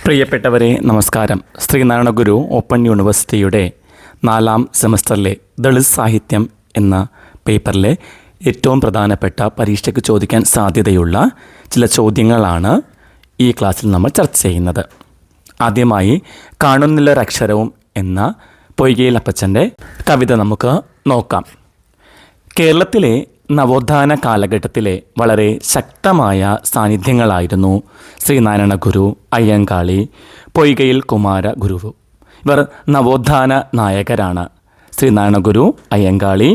പ്രിയപ്പെട്ടവരെ നമസ്കാരം. ശ്രീനാരായണ ഗുരു ഓപ്പൺ യൂണിവേഴ്സിറ്റിയുടെ 4ാം സെമസ്റ്ററിലെ ദളിത് സാഹിത്യം എന്ന പേപ്പറിലെ ഏറ്റവും പ്രധാനപ്പെട്ട പരീക്ഷയ്ക്ക് ചോദിക്കാൻ സാധ്യതയുള്ള ചില ചോദ്യങ്ങളാണ് ഈ ക്ലാസ്സിൽ നമ്മൾ ചർച്ച ചെയ്യുന്നത്. ആദ്യമായി കാണുന്നില്ലൊരക്ഷരവും എന്ന പൊയ്കയിൽ അപ്പച്ചൻ്റെ കവിത നമുക്ക് നോക്കാം. കേരളത്തിലെ നവോത്ഥാന കാലഘട്ടത്തിലെ വളരെ ശക്തമായ സാന്നിധ്യങ്ങളായിരുന്നു ശ്രീനാരായണ ഗുരു, അയ്യങ്കാളി, പൊയ്കയിൽ കുമാര ഗുരു. ഇവർ നവോത്ഥാന നായകരാണ്. ശ്രീനാരായണ ഗുരു, അയ്യങ്കാളി,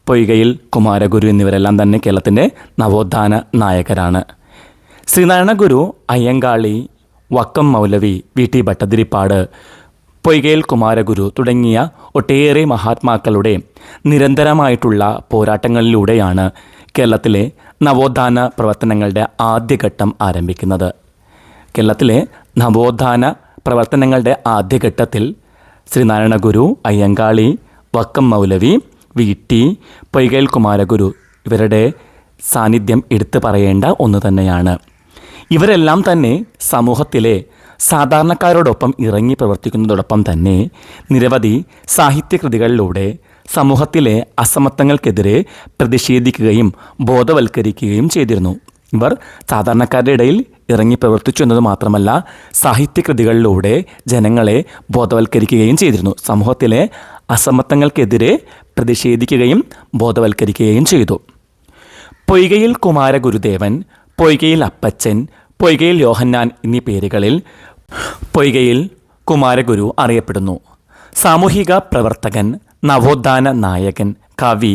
പൊയ്കയിൽ കുമാരഗുരു എന്നിവരെല്ലാം തന്നെ കേരളത്തിൻ്റെ നവോത്ഥാന നായകരാണ്. ശ്രീനാരായണ ഗുരു, അയ്യങ്കാളി, വക്കം മൗലവി, വി.ടി. ഭട്ടതിരിപ്പാട്, പൊയ്കയിൽ കുമാരഗുരു തുടങ്ങിയ ഒട്ടേറെ മഹാത്മാക്കളുടെ നിരന്തരമായിട്ടുള്ള പോരാട്ടങ്ങളിലൂടെയാണ് കേരളത്തിലെ നവോത്ഥാന പ്രവർത്തനങ്ങളുടെ ആദ്യഘട്ടം ആരംഭിക്കുന്നത്. കേരളത്തിലെ നവോത്ഥാന പ്രവർത്തനങ്ങളുടെ ആദ്യഘട്ടത്തിൽ ശ്രീനാരായണ ഗുരു, അയ്യങ്കാളി, വക്കം മൗലവി, വി.ടി., പൊയ്കയിൽ കുമാരഗുരു ഇവരുടെ സാന്നിധ്യം എടുത്തു പറയേണ്ട ഒന്ന് തന്നെയാണ്. ഇവരെല്ലാം തന്നെ സമൂഹത്തിലെ സാധാരണക്കാരോടൊപ്പം ഇറങ്ങി പ്രവർത്തിക്കുന്നതോടൊപ്പം തന്നെ നിരവധി സാഹിത്യകൃതികളിലൂടെ സമൂഹത്തിലെ അസമത്വങ്ങൾക്കെതിരെ പ്രതിഷേധിക്കുകയും ബോധവൽക്കരിക്കുകയും ചെയ്തിരുന്നു. ഇവർ സാധാരണക്കാരുടെ ഇടയിൽ ഇറങ്ങി പ്രവർത്തിച്ചു എന്നത് മാത്രമല്ല, സാഹിത്യകൃതികളിലൂടെ ജനങ്ങളെ ബോധവൽക്കരിക്കുകയും ചെയ്തിരുന്നു. സമൂഹത്തിലെ അസമത്വങ്ങൾക്കെതിരെ പ്രതിഷേധിക്കുകയും ബോധവൽക്കരിക്കുകയും ചെയ്തു. പൊയ്കയിൽ കുമാരഗുരുദേവൻ, പൊയ്കയിൽ അപ്പച്ചൻ, പൊയ്കയിൽ യോഹന്നാൻ എന്നീ പേരുകളിൽ പൊയ്കയിൽ കുമാരഗുരു അറിയപ്പെടുന്നു. സാമൂഹിക പ്രവർത്തകൻ, നവോത്ഥാന നായകൻ, കവി,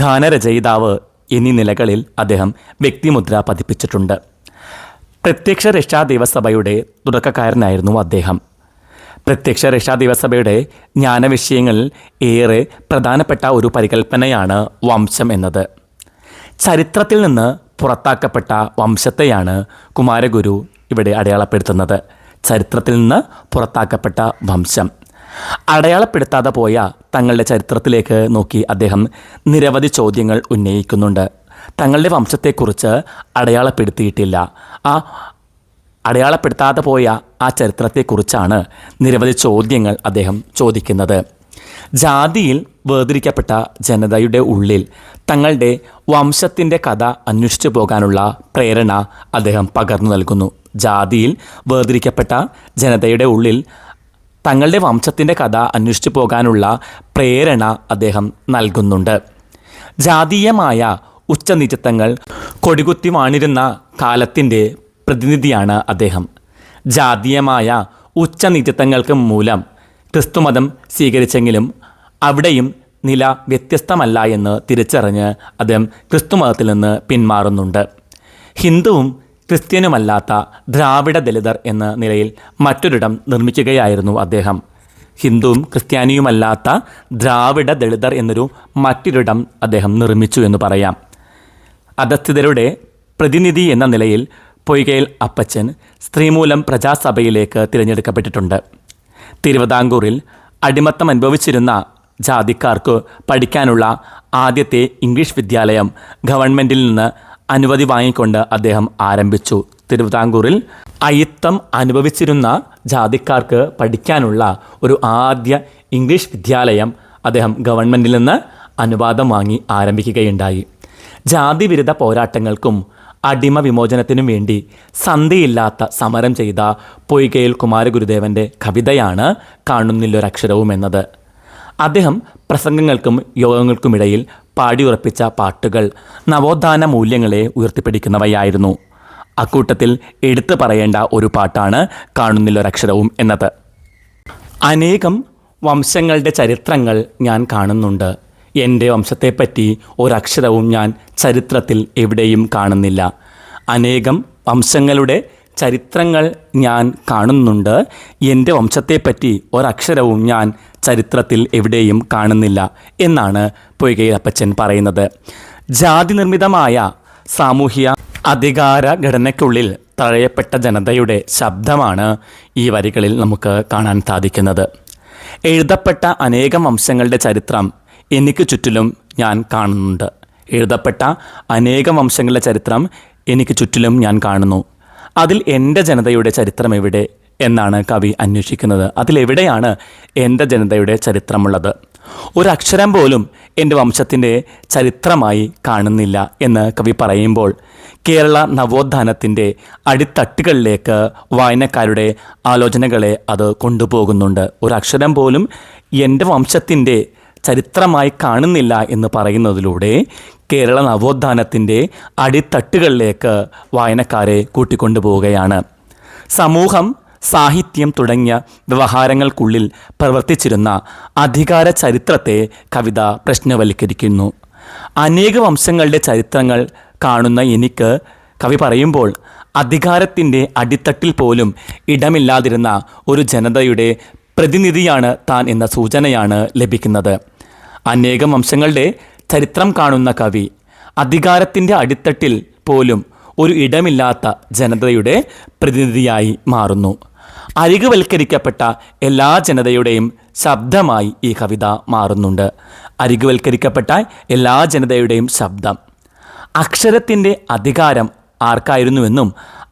ഗാനരചയിതാവ് എന്നീ നിലകളിൽ അദ്ദേഹം വ്യക്തിമുദ്ര പതിപ്പിച്ചിട്ടുണ്ട്. പ്രത്യക്ഷ രക്ഷാദൈവസഭയുടെ തുടക്കക്കാരനായിരുന്നു അദ്ദേഹം. പ്രത്യക്ഷ രക്ഷാദൈവസഭയുടെ ജ്ഞാനവിഷയങ്ങളിൽ ഏറെ പ്രധാനപ്പെട്ട ഒരു പരികൽപ്പനയാണ് വംശം എന്നത്. ചരിത്രത്തിൽ നിന്ന് പുറത്താക്കപ്പെട്ട വംശത്തെയാണ് കുമാരഗുരു ഇവിടെ അടയാളപ്പെടുത്തുന്നത്. ചരിത്രത്തിൽ നിന്ന് പുറത്താക്കപ്പെട്ട വംശം. അടയാളപ്പെടുത്താതെ പോയ തങ്ങളുടെ ചരിത്രത്തിലേക്ക് നോക്കി അദ്ദേഹം നിരവധി ചോദ്യങ്ങൾ ഉന്നയിക്കുന്നുണ്ട്. തങ്ങളുടെ വംശത്തെക്കുറിച്ച് അടയാളപ്പെടുത്തിയിട്ടില്ല. ആ അടയാളപ്പെടുത്താതെ പോയ ആ ചരിത്രത്തെക്കുറിച്ചാണ് നിരവധി ചോദ്യങ്ങൾ അദ്ദേഹം ചോദിക്കുന്നത്. ജാതിയിൽ വേർതിരിക്കപ്പെട്ട ജനതയുടെ ഉള്ളിൽ തങ്ങളുടെ വംശത്തിൻ്റെ കഥ അന്വേഷിച്ചു പോകാനുള്ള പ്രേരണ അദ്ദേഹം പകർന്നു നൽകുന്നു. ജാതിയിൽ വേർതിരിക്കപ്പെട്ട ജനതയുടെ ഉള്ളിൽ തങ്ങളുടെ വംശത്തിൻ്റെ കഥ അന്വേഷിച്ചു പോകാനുള്ള പ്രേരണ അദ്ദേഹം നൽകുന്നുണ്ട്. ജാതീയമായ ഉച്ചനീചത്വങ്ങൾ കൊടികുത്തി വാണിരുന്ന കാലത്തിൻ്റെ പ്രതിനിധിയാണ് അദ്ദേഹം. ജാതീയമായ ഉച്ചനീചത്വങ്ങൾക്ക് മൂലം ക്രിസ്തുമതം സ്വീകരിച്ചെങ്കിലും അവിടെയും നില വ്യത്യസ്തമല്ല എന്ന് തിരിച്ചറിഞ്ഞ് അദ്ദേഹം ക്രിസ്തുമതത്തിൽ നിന്ന് പിന്മാറുന്നുണ്ട്. ഹിന്ദുവും ക്രിസ്ത്യനുമല്ലാത്ത ദ്രാവിഡ ദലിതർ എന്ന നിലയിൽ മറ്റൊരിടം നിർമ്മിക്കുകയായിരുന്നു അദ്ദേഹം. ഹിന്ദുവും ക്രിസ്ത്യാനിയുമല്ലാത്ത ദ്രാവിഡ ദളിതർ എന്നൊരു മറ്റൊരിടം അദ്ദേഹം നിർമ്മിച്ചു എന്ന് പറയാം. അധസ്ഥിതരുടെ പ്രതിനിധി എന്ന നിലയിൽ പൊയ്കയിൽ അപ്പച്ചൻ സ്ത്രീമൂലം പ്രജാസഭയിലേക്ക് തിരഞ്ഞെടുക്കപ്പെട്ടിട്ടുണ്ട്. തിരുവിതാംകൂറിൽ അടിമത്തം അനുഭവിച്ചിരുന്ന ജാതിക്കാർക്ക് പഠിക്കാനുള്ള ആദ്യത്തെ ഇംഗ്ലീഷ് വിദ്യാലയം ഗവൺമെൻറ്റിൽ നിന്ന് അനുമതി വാങ്ങിക്കൊണ്ട് അദ്ദേഹം ആരംഭിച്ചു. തിരുവിതാംകൂറിൽ അയിത്തം അനുഭവിച്ചിരുന്ന ജാതിക്കാർക്ക് പഠിക്കാനുള്ള ഒരു ആദ്യ ഇംഗ്ലീഷ് വിദ്യാലയം അദ്ദേഹം ഗവൺമെൻറ്റിൽ നിന്ന് അനുവാദം വാങ്ങി ആരംഭിക്കുകയുണ്ടായി. ജാതിവിരുദ്ധ പോരാട്ടങ്ങൾക്കും അടിമ വിമോചനത്തിനും വേണ്ടി സന്ധിയില്ലാത്ത സമരം ചെയ്ത പൊയ്കയിൽ കുമാരഗുരുദേവൻ്റെ കവിതയാണ് കാണുന്നില്ലൊരക്ഷരവും എന്നത്. അദ്ദേഹം പ്രസംഗങ്ങൾക്കും യോഗങ്ങൾക്കുമിടയിൽ പാടിയുറപ്പിച്ച പാട്ടുകൾ നവോത്ഥാന മൂല്യങ്ങളെ ഉയർത്തിപ്പിടിക്കുന്നവയായിരുന്നു. അക്കൂട്ടത്തിൽ എടുത്തു പറയേണ്ട ഒരു പാട്ടാണ് കാണുന്നില്ലൊരക്ഷരവും എന്നത്. അനേകം വംശങ്ങളുടെ ചരിത്രങ്ങൾ ഞാൻ കാണുന്നുണ്ട്. എൻ്റെ വംശത്തെപ്പറ്റി ഒരക്ഷരവും ഞാൻ ചരിത്രത്തിൽ എവിടെയും കാണുന്നില്ല. അനേകം വംശങ്ങളുടെ ചരിത്രങ്ങൾ ഞാൻ കാണുന്നുണ്ട്. എൻ്റെ വംശത്തെപ്പറ്റി ഒരക്ഷരവും ഞാൻ ചരിത്രത്തിൽ എവിടെയും കാണുന്നില്ല എന്നാണ് പൊയ്കയിൽ അപ്പച്ചൻ പറയുന്നത്. ജാതി നിർമ്മിതമായ സാമൂഹ്യ അധികാര ഘടനയ്ക്കുള്ളിൽ തഴയപ്പെട്ട ജനതയുടെ ശബ്ദമാണ് ഈ വരികളിൽ നമുക്ക് കാണാൻ സാധിക്കുന്നത്. എഴുതപ്പെട്ട അനേകം വംശങ്ങളുടെ ചരിത്രം എനിക്ക് ചുറ്റിലും ഞാൻ കാണുന്നുണ്ട്. എഴുതപ്പെട്ട അനേകം വംശങ്ങളുടെ ചരിത്രം എനിക്ക് ചുറ്റിലും ഞാൻ കാണുന്നു. അതിൽ എൻ്റെ ജനതയുടെ ചരിത്രം എവിടെ എന്നാണ് കവി അന്വേഷിക്കുന്നത്. അതിലെവിടെയാണ് എൻ്റെ ജനതയുടെ ചരിത്രമുള്ളത്? ഒരക്ഷരം പോലും എൻ്റെ വംശത്തിൻ്റെ ചരിത്രമായി കാണുന്നില്ല എന്ന് കവി പറയുമ്പോൾ കേരള നവോത്ഥാനത്തിൻ്റെ അടിത്തട്ടുകളിലേക്ക് വായനക്കാരുടെ ആലോചനകളെ അത് കൊണ്ടുപോകുന്നുണ്ട്. ഒരക്ഷരം പോലും എൻ്റെ വംശത്തിൻ്റെ ചരിത്രമായി കാണുന്നില്ല എന്ന് പറയുന്നതിലൂടെ കേരള നവോത്ഥാനത്തിൻ്റെ അടിത്തട്ടുകളിലേക്ക് വായനക്കാരെ കൂട്ടിക്കൊണ്ടുപോവുകയാണ്. സമൂഹം, സാഹിത്യം തുടങ്ങിയ വ്യവഹാരങ്ങൾക്കുള്ളിൽ പ്രവർത്തിച്ചിരുന്ന അധികാര ചരിത്രത്തെ കവിത പ്രശ്നവൽക്കരിക്കുന്നു. അനേക വംശങ്ങളുടെ ചരിത്രങ്ങൾ കാണുന്ന എനിക്ക് കവി പറയുമ്പോൾ അധികാരത്തിൻ്റെ അടിത്തട്ടിൽ പോലും ഇടമില്ലാതിരുന്ന ഒരു ജനതയുടെ പ്രതിനിധിയാണ് താൻ എന്ന സൂചനയാണ് ലഭിക്കുന്നത്. അനേകം വംശങ്ങളുടെ ചരിത്രം കാണുന്ന കവി അധികാരത്തിൻ്റെ അടിത്തട്ടിൽ പോലും ഒരു ഇടമില്ലാത്ത ജനതയുടെ പ്രതിനിധിയായി മാറുന്നു. അരികുവൽക്കരിക്കപ്പെട്ട എല്ലാ ജനതയുടെയും ശബ്ദമായി ഈ കവിത മാറുന്നുണ്ട്. അരികുവൽക്കരിക്കപ്പെട്ട എല്ലാ ജനതയുടെയും ശബ്ദം. അക്ഷരത്തിൻ്റെ അധികാരം ആർക്കായിരുന്നുവെന്നും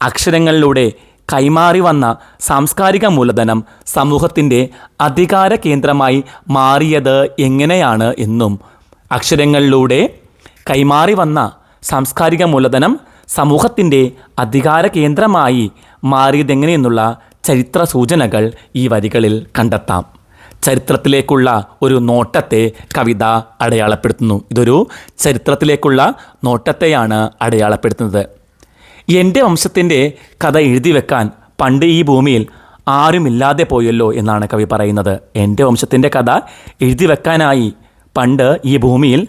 അക്ഷരങ്ങളിലൂടെ കൈമാറി വന്ന സാംസ്കാരിക മൂലധനം സമൂഹത്തിൻ്റെ അധികാര കേന്ദ്രമായി മാറിയത് എങ്ങനെയാണ് എന്നും അക്ഷരങ്ങളിലൂടെ കൈമാറി വന്ന സാംസ്കാരിക മൂലധനം സമൂഹത്തിൻ്റെ അധികാര കേന്ദ്രമായി മാറിയതെങ്ങനെയെന്നുള്ള ചരിത്ര സൂചനകൾ ഈ വരികളിൽ കണ്ടെത്താം. ചരിത്രത്തിലേക്കുള്ള ഒരു നോട്ടത്തെ കവിത അടയാളപ്പെടുത്തുന്നു. ഇതൊരു ചരിത്രത്തിലേക്കുള്ള നോട്ടത്തെയാണ് അടയാളപ്പെടുത്തുന്നത്. എൻ്റെ വംശത്തിൻ്റെ കഥ എഴുതി വെക്കാൻ പണ്ട് ഈ ഭൂമിയിൽ ആരുമില്ലാതെ പോയല്ലോ എന്നാണ് കവി പറയുന്നത്. എൻ്റെ വംശത്തിൻ്റെ കഥ എഴുതി വെക്കാനായി പണ്ട് ഈ ഭൂമിയിൽ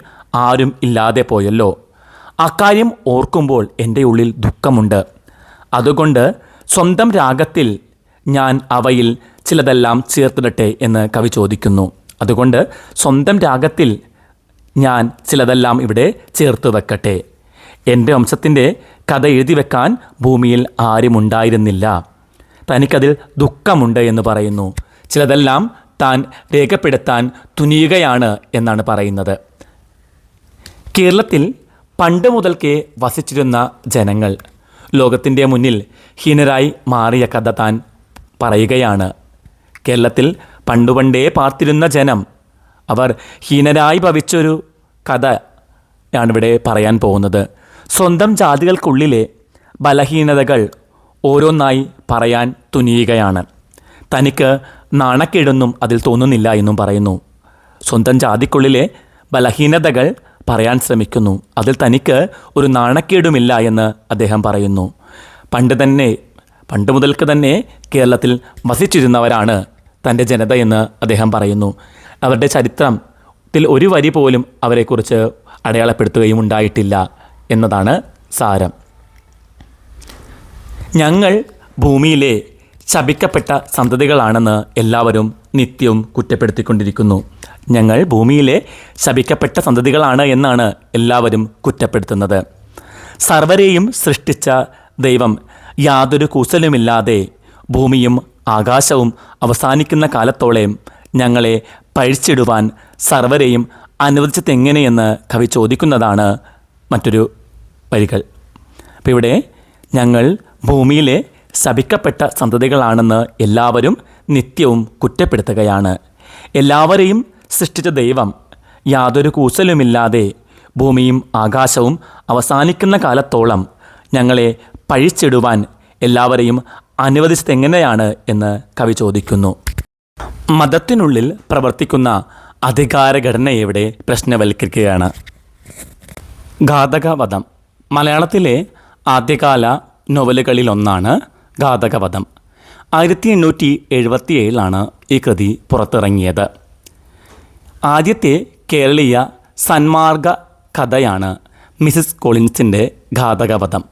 ആരും ഇല്ലാതെ പോയല്ലോ. അക്കാര്യം ഓർക്കുമ്പോൾ എൻ്റെ ഉള്ളിൽ ദുഃഖമുണ്ട്. അതുകൊണ്ട് സ്വന്തം രാഗത്തിൽ ഞാൻ അവയിൽ ചിലതെല്ലാം ചേർത്തിടട്ടെ എന്ന് കവി ചോദിക്കുന്നു. അതുകൊണ്ട് സ്വന്തം രാഗത്തിൽ ഞാൻ ചിലതെല്ലാം ഇവിടെ ചേർത്ത് വെക്കട്ടെ. എൻ്റെ വംശത്തിൻ്റെ കഥ എഴുതി വെക്കാൻ ഭൂമിയിൽ ആരുമുണ്ടായിരുന്നില്ല. തനിക്കതിൽ ദുഃഖമുണ്ട് എന്ന് പറയുന്നു. ചിലതെല്ലാം താൻ രേഖപ്പെടുത്താൻ തുനിയുകയാണ് എന്നാണ് പറയുന്നത്. കേരളത്തിൽ പണ്ട് മുതൽക്കേ വസിച്ചിരുന്ന ജനങ്ങൾ ലോകത്തിൻ്റെ മുന്നിൽ ഹീനരായി മാറിയ കഥ താൻ പറയുകയാണ്. കേരളത്തിൽ പണ്ടുപണ്ടേ പാർത്തിരുന്ന ജനം അവർ ഹീനരായി ഭവിച്ചൊരു കഥയാണിവിടെ പറയാൻ പോകുന്നത്. സ്വന്തം ജാതികൾക്കുള്ളിലെ ബലഹീനതകൾ ഓരോന്നായി പറയാൻ തുനിയുകയാണ്. തനിക്ക് നാണക്കേടൊന്നും അതിൽ തോന്നുന്നില്ല എന്നും പറയുന്നു. സ്വന്തം ജാതിക്കുള്ളിലെ ബലഹീനതകൾ പറയാൻ ശ്രമിക്കുന്നു. അതിൽ തനിക്ക് ഒരു നാണക്കേടുമില്ല എന്ന് അദ്ദേഹം പറയുന്നു. പണ്ട് മുതൽക്ക് തന്നെ കേരളത്തിൽ വസിച്ചിരുന്നവരാണ് തൻ്റെ ജനതയെന്ന് അദ്ദേഹം പറയുന്നു. അവരുടെ ചരിത്രത്തിൽ ഒരു വരി പോലും അവരെക്കുറിച്ച് അടയാളപ്പെടുത്തുകയും ഉണ്ടായിട്ടില്ല എന്നതാണ് സാരം. ഞങ്ങൾ ഭൂമിയിലെ ശപിക്കപ്പെട്ട സന്തതികളാണെന്ന് എല്ലാവരും നിത്യവും കുറ്റപ്പെടുത്തിക്കൊണ്ടിരിക്കുന്നു. ഞങ്ങൾ ഭൂമിയിലെ ശപിക്കപ്പെട്ട സന്തതികളാണ് എന്നാണ് എല്ലാവരും കുറ്റപ്പെടുത്തുന്നത്. സർവരെയും സൃഷ്ടിച്ച ദൈവം യാതൊരു കൂസലുമില്ലാതെ ഭൂമിയും ആകാശവും അവസാനിക്കുന്ന കാലത്തോളം ഞങ്ങളെ പഴിച്ചിടുവാൻ സർവരെയും അനുവദിച്ചതെങ്ങനെയെന്ന് കവി ചോദിക്കുന്നതാണ് മറ്റൊരു വരികൾ. അപ്പോൾ ഇവിടെ ഞങ്ങൾ ഭൂമിയിലെ ശപിക്കപ്പെട്ട സന്തതികളാണെന്ന് എല്ലാവരും നിത്യവും കുറ്റപ്പെടുത്തുകയാണ്. എല്ലാവരെയും സൃഷ്ടിച്ച ദൈവം യാതൊരു കൂസലുമില്ലാതെ ഭൂമിയും ആകാശവും അവസാനിക്കുന്ന കാലത്തോളം ഞങ്ങളെ പഴിച്ചിടുവാൻ എല്ലാവരെയും അനുവദിച്ചതെങ്ങനെയാണ് എന്ന് കവി ചോദിക്കുന്നു. മതത്തിനുള്ളിൽ പ്രവർത്തിക്കുന്ന അധികാരഘടനയെ ഇവിടെ പ്രശ്നവൽക്കരിക്കുകയാണ്. ഘാതകവധം മലയാളത്തിലെ ആദ്യകാല നോവലുകളിലൊന്നാണ് ഘാതകവധം. 1877 ഈ കൃതി പുറത്തിറങ്ങിയത്. ആദ്യത്തെ കേരളീയ സന്മാർഗ കഥയാണ് മിസിസ് കോളിൻസിൻ്റെ ഘാതകവധം.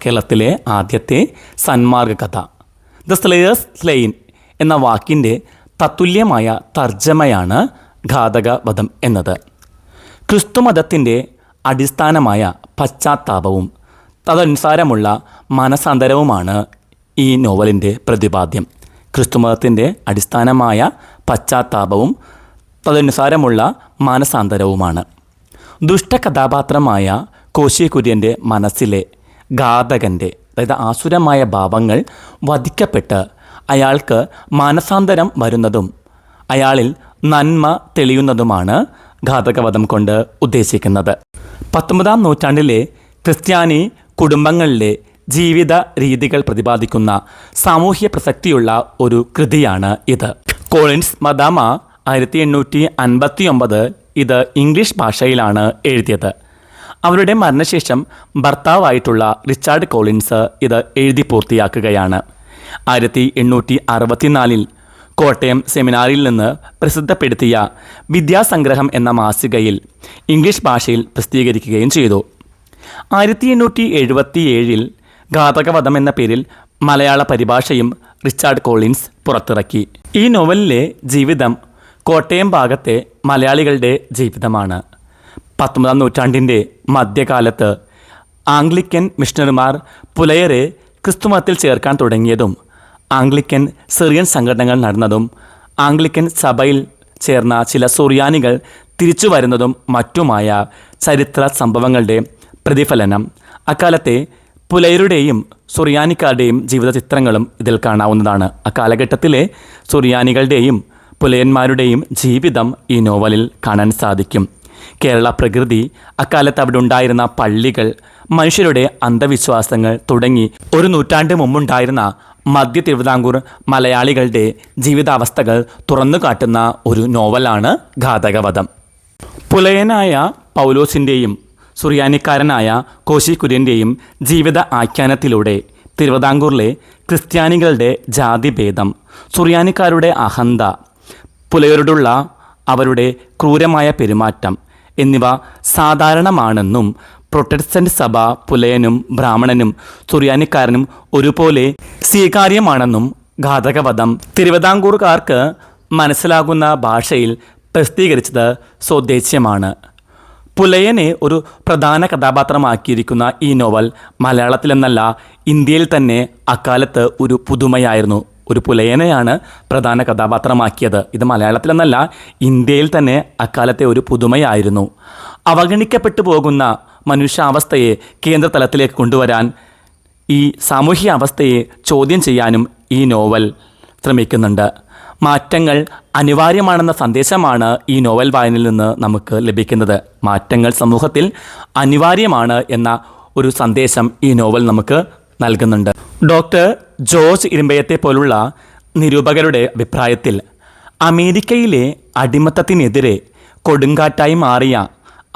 കേരളത്തിലെ ആദ്യത്തെ സന്മാർഗ കഥ. ദ സ്ലേയേഴ്സ് സ്ലെയിൻ എന്ന വാക്കിൻ്റെ തത്തുല്യമായ തർജ്ജമയാണ് ഘാതകവധം എന്നത്. ക്രിസ്തുമതത്തിൻ്റെ അടിസ്ഥാനമായ പശ്ചാത്താപവും തദനുസാരമുള്ള മനസാന്തരവുമാണ് ഈ നോവലിൻ്റെ പ്രതിപാദ്യം. ക്രിസ്തുമതത്തിൻ്റെ അടിസ്ഥാനമായ പശ്ചാത്താപവും തദനുസാരമുള്ള മാനസാന്തരവുമാണ്. ദുഷ്ടകഥാപാത്രമായ കോശി കുര്യൻ്റെ മനസ്സിലെ ഘാതകൻ്റെ, അതായത് ആസുരമായ ഭാവങ്ങൾ വധിക്കപ്പെട്ട് അയാൾക്ക് മാനസാന്തരം വരുന്നതും അയാളിൽ നന്മ തെളിയുന്നതുമാണ് ഘാതകവധം കൊണ്ട് ഉദ്ദേശിക്കുന്നത്. 19-ാം നൂറ്റാണ്ടിലെ ക്രിസ്ത്യാനി കുടുംബങ്ങളിലെ ജീവിത രീതികൾ പ്രതിപാദിക്കുന്ന സാമൂഹ്യ പ്രസക്തിയുള്ള ഒരു കൃതിയാണ് ഇത്. കോളിൻസ് മദാമ 1859 ഇത് ഇംഗ്ലീഷ് ഭാഷയിലാണ് എഴുതിയത്. അവരുടെ മരണശേഷം ഭർത്താവായിട്ടുള്ള റിച്ചാർഡ് കോളിൻസ് ഇത് എഴുതി പൂർത്തിയാക്കുകയാണ്. 1864 കോട്ടയം സെമിനാറിൽ നിന്ന് പ്രസിദ്ധപ്പെടുത്തിയ വിദ്യാസംഗ്രഹം എന്ന മാസികയിൽ ഇംഗ്ലീഷ് ഭാഷയിൽ പ്രസിദ്ധീകരിക്കുകയും ചെയ്തു. 1877 ഘാതകവധം എന്ന പേരിൽ മലയാള പരിഭാഷയും റിച്ചാർഡ് കോളിൻസ് പുറത്തിറക്കി. ഈ നോവലിലെ ജീവിതം കോട്ടയം ഭാഗത്തെ മലയാളികളുടെ ജീവിതമാണ്. 19-ാം നൂറ്റാണ്ടിൻ്റെ മധ്യകാലത്ത് ആംഗ്ലിക്കൻ മിഷണറിമാർ പുലയരെ ക്രിസ്തുമതത്തിൽ ചേർക്കാൻ തുടങ്ങിയതും ആംഗ്ലിക്കൻ സിറിയൻ സംഘടനകൾ നടന്നതും ആംഗ്ലിക്കൻ സഭയിൽ ചേർന്ന ചില സുറിയാനികൾ തിരിച്ചു വരുന്നതും മറ്റുമായ ചരിത്ര സംഭവങ്ങളുടെ പ്രതിഫലനം അക്കാലത്തെ പുലയരുടെയും സുറിയാനിക്കാരുടെയും ജീവിത ചിത്രങ്ങളും ഇതിൽ കാണാവുന്നതാണ്. അക്കാലഘട്ടത്തിലെ സുറിയാനികളുടെയും പുലയന്മാരുടെയും ജീവിതം ഈ നോവലിൽ കാണാൻ സാധിക്കും. കേരള പ്രകൃതി, അക്കാലത്ത് അവിടെ ഉണ്ടായിരുന്ന പള്ളികൾ, മനുഷ്യരുടെ അന്ധവിശ്വാസങ്ങൾ തുടങ്ങി ഒരു നൂറ്റാണ്ട് മുമ്പുണ്ടായിരുന്ന മധ്യ തിരുവിതാംകൂർ മലയാളികളുടെ ജീവിതാവസ്ഥകൾ തുറന്നു കാട്ടുന്ന ഒരു നോവലാണ് ഘാതകവധം. പുലയനായ പൗലോസിൻ്റെയും സുറിയാനിക്കാരനായ കോശി കുര്യൻ്റെയും ജീവിത ആഖ്യാനത്തിലൂടെ തിരുവിതാംകൂറിലെ ക്രിസ്ത്യാനികളുടെ ജാതിഭേദം, സുറിയാനിക്കാരുടെ അഹന്ത, പുലയരോടുള്ള അവരുടെ ക്രൂരമായ പെരുമാറ്റം എന്നിവ സാധാരണമാണെന്നും പ്രൊട്ടസ്റ്റന്റ് സഭ പുലയനും ബ്രാഹ്മണനും സുറിയാനിക്കാരനും ഒരുപോലെ സ്വീകാര്യമാണെന്നും ഘാതകവധം തിരുവിതാംകൂറുകാർക്ക് മനസ്സിലാകുന്ന ഭാഷയിൽ പ്രസിദ്ധീകരിച്ചത് സ്വദേശീയമാണ്. പുലയനെ ഒരു പ്രധാന കഥാപാത്രമാക്കിയിരിക്കുന്ന ഈ നോവൽ മലയാളത്തിലെന്നല്ല ഇന്ത്യയിൽ തന്നെ അക്കാലത്ത് ഒരു പുതുമയായിരുന്നു. ഒരു പുലയനെയാണ് പ്രധാന കഥാപാത്രമാക്കിയത്. ഇത് മലയാളത്തിലെന്നല്ല ഇന്ത്യയിൽ തന്നെ അക്കാലത്തെ ഒരു പുതുമയായിരുന്നു. അവഗണിക്കപ്പെട്ടു പോകുന്ന മനുഷ്യാവസ്ഥയെ കേന്ദ്രതലത്തിലേക്ക് കൊണ്ടുവരാൻ, ഈ സാമൂഹ്യ അവസ്ഥയെ ചോദ്യം ചെയ്യാനും ഈ നോവൽ ശ്രമിക്കുന്നുണ്ട്. മാറ്റങ്ങൾ അനിവാര്യമാണെന്ന സന്ദേശമാണ് ഈ നോവൽ വായനയിൽ നിന്ന് നമുക്ക് ലഭിക്കുന്നത്. മാറ്റങ്ങൾ സമൂഹത്തിൽ അനിവാര്യമാണ് എന്ന ഒരു സന്ദേശം ഈ നോവൽ നമുക്ക് നൽകുന്നുണ്ട്. ഡോക്ടർ ജോർജ് ഇരുമ്പയത്തെ പോലുള്ള നിരൂപകരുടെ അഭിപ്രായത്തിൽ അമേരിക്കയിലെ അടിമത്തത്തിനെതിരെ കൊടുങ്കാറ്റായി മാറിയ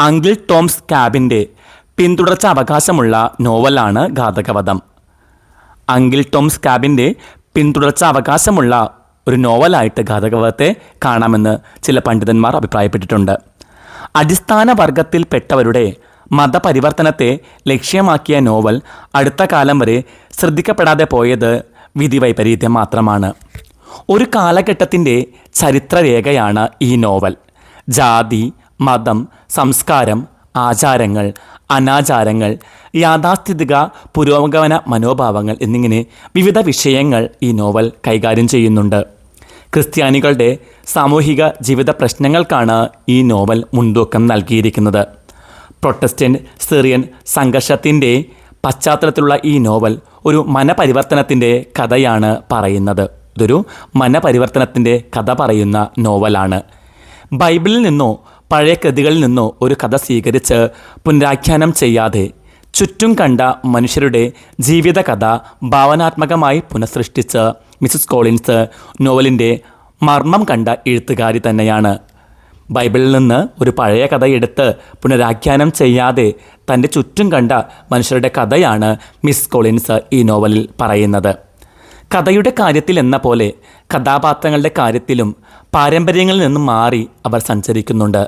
അങ്കിൾ ടോംസ് ക്യാബിൻ്റെ പിന്തുടർച്ച അവകാശമുള്ള നോവലാണ് ഘാതകവധം. അങ്കിൾ ടോംസ് ക്യാബിൻ്റെ പിന്തുടർച്ച അവകാശമുള്ള ഒരു നോവലായിട്ട് ഘാതകവധത്തെ കാണാമെന്ന് ചില പണ്ഡിതന്മാർ അഭിപ്രായപ്പെട്ടിട്ടുണ്ട്. അടിസ്ഥാന വർഗത്തിൽപ്പെട്ടവരുടെ മതപരിവർത്തനത്തെ ലക്ഷ്യമാക്കിയ നോവൽ അടുത്ത കാലം വരെ ശ്രദ്ധിക്കപ്പെടാതെ പോയത് വിധിവൈപരീത്യം മാത്രമാണ്. ഒരു കാലഘട്ടത്തിൻ്റെ ചരിത്രരേഖയാണ് ഈ നോവൽ. ജാതി, മതം, സംസ്കാരം, ആചാരങ്ങൾ, അനാചാരങ്ങൾ, യാഥാസ്ഥിതിക പുരോഗമന മനോഭാവങ്ങൾ എന്നിങ്ങനെ വിവിധ വിഷയങ്ങൾ ഈ നോവൽ കൈകാര്യം ചെയ്യുന്നുണ്ട്. ക്രിസ്ത്യാനികളുടെ സാമൂഹിക ജീവിത പ്രശ്നങ്ങൾക്കാണ് ഈ നോവൽ മുൻതൂക്കം നൽകിയിരിക്കുന്നത്. പ്രൊട്ടസ്റ്റന്റ് സിറിയൻ സംഘർഷത്തിൻ്റെ പശ്ചാത്തലത്തിലുള്ള ഈ നോവൽ ഒരു മനപരിവർത്തനത്തിൻ്റെ കഥയാണ് പറയുന്നത്. ഇതൊരു മനപരിവർത്തനത്തിൻ്റെ കഥ പറയുന്ന നോവലാണ്. ബൈബിളിൽ നിന്നോ പഴയ കൃതികളിൽ നിന്നോ ഒരു കഥ സ്വീകരിച്ച് പുനരാഖ്യാനം ചെയ്യാതെ ചുറ്റും കണ്ട മനുഷ്യരുടെ ജീവിതകഥ ഭാവനാത്മകമായി പുനഃസൃഷ്ടിച്ച് മിസസ് കോളിൻസ് നോവലിൻ്റെ മർമ്മം കണ്ട എഴുത്തുകാരി തന്നെയാണ്. ബൈബിളിൽ നിന്ന് ഒരു പഴയ കഥ എടുത്ത് പുനരാഖ്യാനം ചെയ്യാതെ തൻ്റെ ചുറ്റും കണ്ട മനുഷ്യരുടെ കഥയാണ് മിസ് കോളിൻസ് ഈ നോവലിൽ പറയുന്നത്. കഥയുടെ കാര്യത്തിൽ എന്ന പോലെ കഥാപാത്രങ്ങളുടെ കാര്യത്തിലും പാരമ്പര്യങ്ങളിൽ നിന്നും മാറി അവർ സഞ്ചരിക്കുന്നുണ്ട്.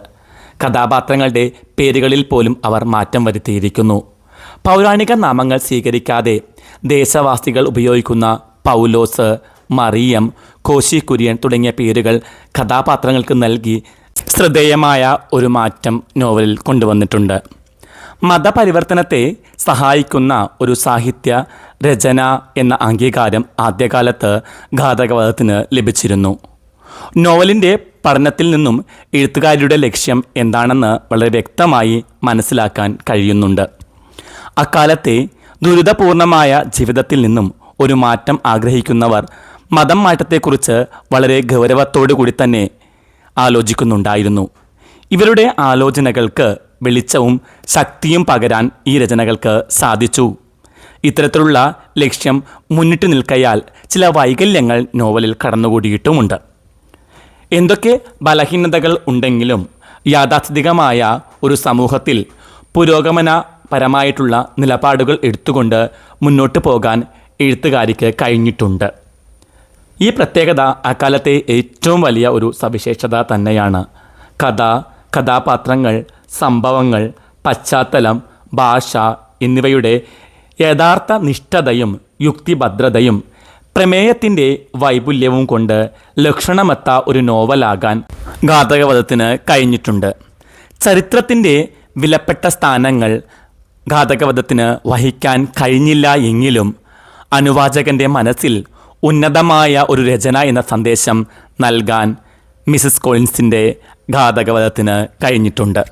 കഥാപാത്രങ്ങളുടെ പേരുകളിൽ പോലും അവർ മാറ്റം വരുത്തിയിരിക്കുന്നു. പൗരാണിക നാമങ്ങൾ സ്വീകരിക്കാതെ ദേശവാസികൾ ഉപയോഗിക്കുന്ന പൗലോസ്, മറിയം, കോശി കുര്യൻ തുടങ്ങിയ പേരുകൾ കഥാപാത്രങ്ങൾക്ക് നൽകി ശ്രദ്ധേയമായ ഒരു മാറ്റം നോവലിൽ കൊണ്ടുവന്നിട്ടുണ്ട്. മതപരിവർത്തനത്തെ സഹായിക്കുന്ന ഒരു സാഹിത്യ രചന എന്ന അംഗീകാരം ആദ്യകാലത്ത് ഘാതകവധത്തിന് ലഭിച്ചിരുന്നു. നോവലിൻ്റെ പഠനത്തിൽ നിന്നും എഴുത്തുകാരുടെ ലക്ഷ്യം എന്താണെന്ന് വളരെ വ്യക്തമായി മനസ്സിലാക്കാൻ കഴിയുന്നുണ്ട്. അക്കാലത്തെ ദുരിതപൂർണമായ ജീവിതത്തിൽ നിന്നും ഒരു മാറ്റം ആഗ്രഹിക്കുന്നവർ മതം മാറ്റത്തെക്കുറിച്ച് വളരെ ഗൗരവത്തോടു കൂടി തന്നെ ആലോചിക്കുന്നുണ്ടായിരുന്നു. ഇവരുടെ ആലോചനകൾക്ക് വെളിച്ചവും ശക്തിയും പകരാൻ ഈ രചനകൾക്ക് സാധിച്ചു. ഇത്തരത്തിലുള്ള ലക്ഷ്യം മുന്നിട്ട് നിൽക്കയാൽ ചില വൈകല്യങ്ങൾ നോവലിൽ കടന്നുകൂടിയിട്ടുമുണ്ട്. എന്തൊക്കെ ബലഹീനതകൾ ഉണ്ടെങ്കിലും യാഥാസ്ഥിതികമായ ഒരു സമൂഹത്തിൽ പുരോഗമനപരമായിട്ടുള്ള നിലപാടുകൾ എടുത്തുകൊണ്ട് മുന്നോട്ട് പോകാൻ എഴുത്തുകാരിക്ക് കഴിഞ്ഞിട്ടുണ്ട്. ഈ പ്രത്യേകത അക്കാലത്തെ ഏറ്റവും വലിയ ഒരു സവിശേഷത തന്നെയാണ്. കഥ, കഥാപാത്രങ്ങൾ, സംഭവങ്ങൾ, പശ്ചാത്തലം, ഭാഷ എന്നിവയുടെ യഥാർത്ഥ നിഷ്ഠതയും യുക്തിഭദ്രതയും പ്രമേയത്തിൻ്റെ വൈപുല്യവും കൊണ്ട് ലക്ഷണമൊത്ത ഒരു നോവലാകാൻ ഘാതകവധത്തിന് കഴിഞ്ഞിട്ടുണ്ട്. ചരിത്രത്തിൻ്റെ വിലപ്പെട്ട സ്ഥാനങ്ങൾ ഘാതകവധത്തിന് വഹിക്കാൻ കഴിഞ്ഞില്ല എങ്കിലും അനുവാചകൻ്റെ മനസ്സിൽ ഉന്നതമായ ഒരു രചന എന്ന സന്ദേശം നൽകാൻ മിസസ് കോളിൻസിൻ്റെ ഘാതകവധത്തിന് കഴിഞ്ഞിട്ടുണ്ട്.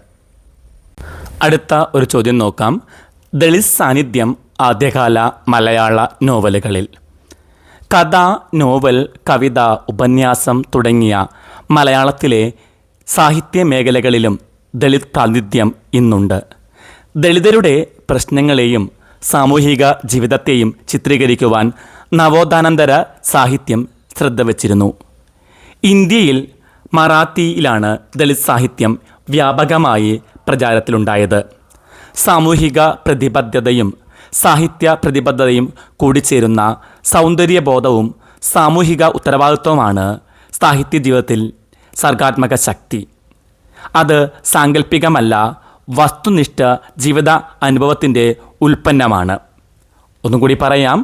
അടുത്ത ഒരു ചോദ്യം നോക്കാം. ദളിത് സാന്നിധ്യം ആദ്യകാല മലയാള നോവലുകളിൽ. കഥ, നോവൽ, കവിത, ഉപന്യാസം തുടങ്ങിയ മലയാളത്തിലെ സാഹിത്യ മേഖലകളിലും ദളിത് പ്രാതിനിധ്യം ഇന്നുണ്ട്. ദളിതരുടെ പ്രശ്നങ്ങളെയും സാമൂഹിക ജീവിതത്തെയും ചിത്രീകരിക്കുവാൻ നവോത്ഥാനാന്തര സാഹിത്യം ശ്രദ്ധ വച്ചിരുന്നു. ഇന്ത്യയിൽ മറാത്തിയിലാണ് ദളിത് സാഹിത്യം വ്യാപകമായി പ്രചാരത്തിലുണ്ടായത്. സാമൂഹിക പ്രതിബദ്ധതയും സാഹിത്യ പ്രതിബദ്ധതയും കൂടിച്ചേരുന്ന സൗന്ദര്യബോധവും സാമൂഹിക ഉത്തരവാദിത്വവുമാണ് സാഹിത്യ ജീവിതത്തിൽ സർഗാത്മക ശക്തി. അത് സാങ്കല്പികമല്ല, വസ്തുനിഷ്ഠ ജീവിത അനുഭവത്തിൻ്റെ ഉൽപ്പന്നമാണ്. ഒന്നും കൂടി പറയാം.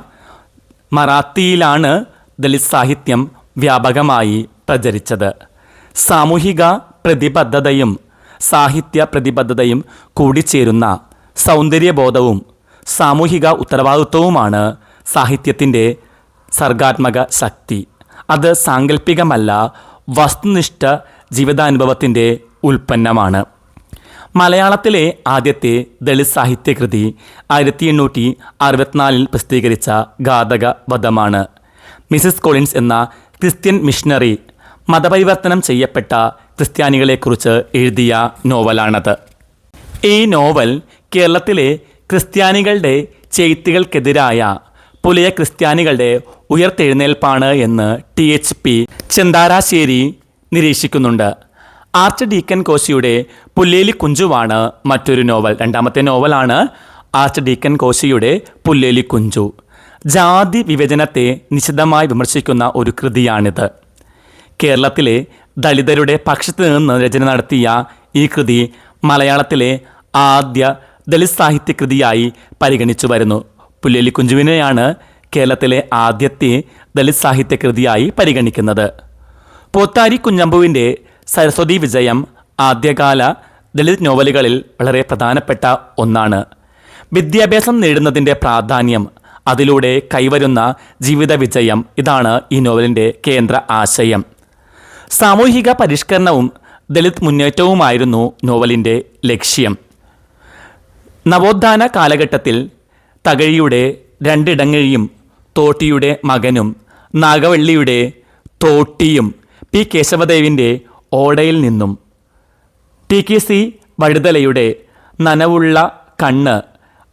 മറാത്തിയിലാണ് ദളിത് സാഹിത്യം വ്യാപകമായി പ്രചരിച്ചത്. സാമൂഹിക പ്രതിബദ്ധതയും സാഹിത്യ പ്രതിബദ്ധതയും കൂടിച്ചേരുന്ന സൗന്ദര്യബോധവും സാമൂഹിക ഉത്തരവാദിത്വവുമാണ് സാഹിത്യത്തിൻ്റെ സർഗാത്മക ശക്തി. അത് സാങ്കല്പികമല്ല, വസ്തുനിഷ്ഠ ജീവിതാനുഭവത്തിൻ്റെ ഉൽപ്പന്നമാണ്. മലയാളത്തിലെ ആദ്യത്തെ ദളിത് സാഹിത്യകൃതി 1864 പ്രസിദ്ധീകരിച്ച ഘാതകവധമാണ്. മിസസ് കോളിൻസ് എന്ന ക്രിസ്ത്യൻ മിഷണറി മതപരിവർത്തനം ചെയ്യപ്പെട്ട ക്രിസ്ത്യാനികളെക്കുറിച്ച് എഴുതിയ നോവലാണത്. ഈ നോവൽ കേരളത്തിലെ ക്രിസ്ത്യാനികളുടെ ചെയ്ത്തികൾക്കെതിരായ പുലയ ക്രിസ്ത്യാനികളുടെ ഉയർത്തെഴുന്നേൽപ്പാണ് എന്ന് THP ചെന്താരാശ്ശേരി നിരീക്ഷിക്കുന്നുണ്ട്. ആർച്ച് ഡീക്കൻ കോശിയുടെ പുല്ലേലി കുഞ്ചുവാണ് മറ്റൊരു നോവൽ. രണ്ടാമത്തെ നോവലാണ് ആർച്ച് ഡീക്കൻ കോശിയുടെ പുല്ലേലി കുഞ്ചു. ജാതി വിഭജനത്തെ നിശിതമായി വിമർശിക്കുന്ന ഒരു കൃതിയാണിത്. കേരളത്തിലെ ദളിതരുടെ പക്ഷത്ത് നിന്ന് രചന നടത്തിയ ഈ കൃതി മലയാളത്തിലെ ആദ്യ ദളിത് സാഹിത്യകൃതിയായി പരിഗണിച്ചു വരുന്നു. പുല്ലേലി കുഞ്ചുവിനെയാണ് കേരളത്തിലെ ആദ്യത്തെ ദളിത് സാഹിത്യകൃതിയായി പരിഗണിക്കുന്നത്. പോത്താരി കുഞ്ഞമ്പുവിൻ്റെ സരസ്വതി വിജയം ആദ്യകാല ദളിത് നോവലുകളിൽ വളരെ പ്രധാനപ്പെട്ട ഒന്നാണ്. വിദ്യാഭ്യാസം നേടുന്നതിൻ്റെ പ്രാധാന്യം, അതിലൂടെ കൈവരുന്ന ജീവിത വിജയം, ഇതാണ് ഈ നോവലിൻ്റെ കേന്ദ്ര ആശയം. സാമൂഹിക പരിഷ്കരണവും ദളിത് മുന്നേറ്റവുമായിരുന്നു നോവലിൻ്റെ ലക്ഷ്യം. നവോത്ഥാന കാലഘട്ടത്തിൽ തകഴിയുടെ രണ്ടിടങ്ങഴിയും തോട്ടിയുടെ മകനും നാഗവള്ളിയുടെ തോട്ടിയും പി കേശവദേവിൻ്റെ ഓടയിൽ നിന്നും TKC വഴുതലയുടെ നനവുള്ള കണ്ണ്,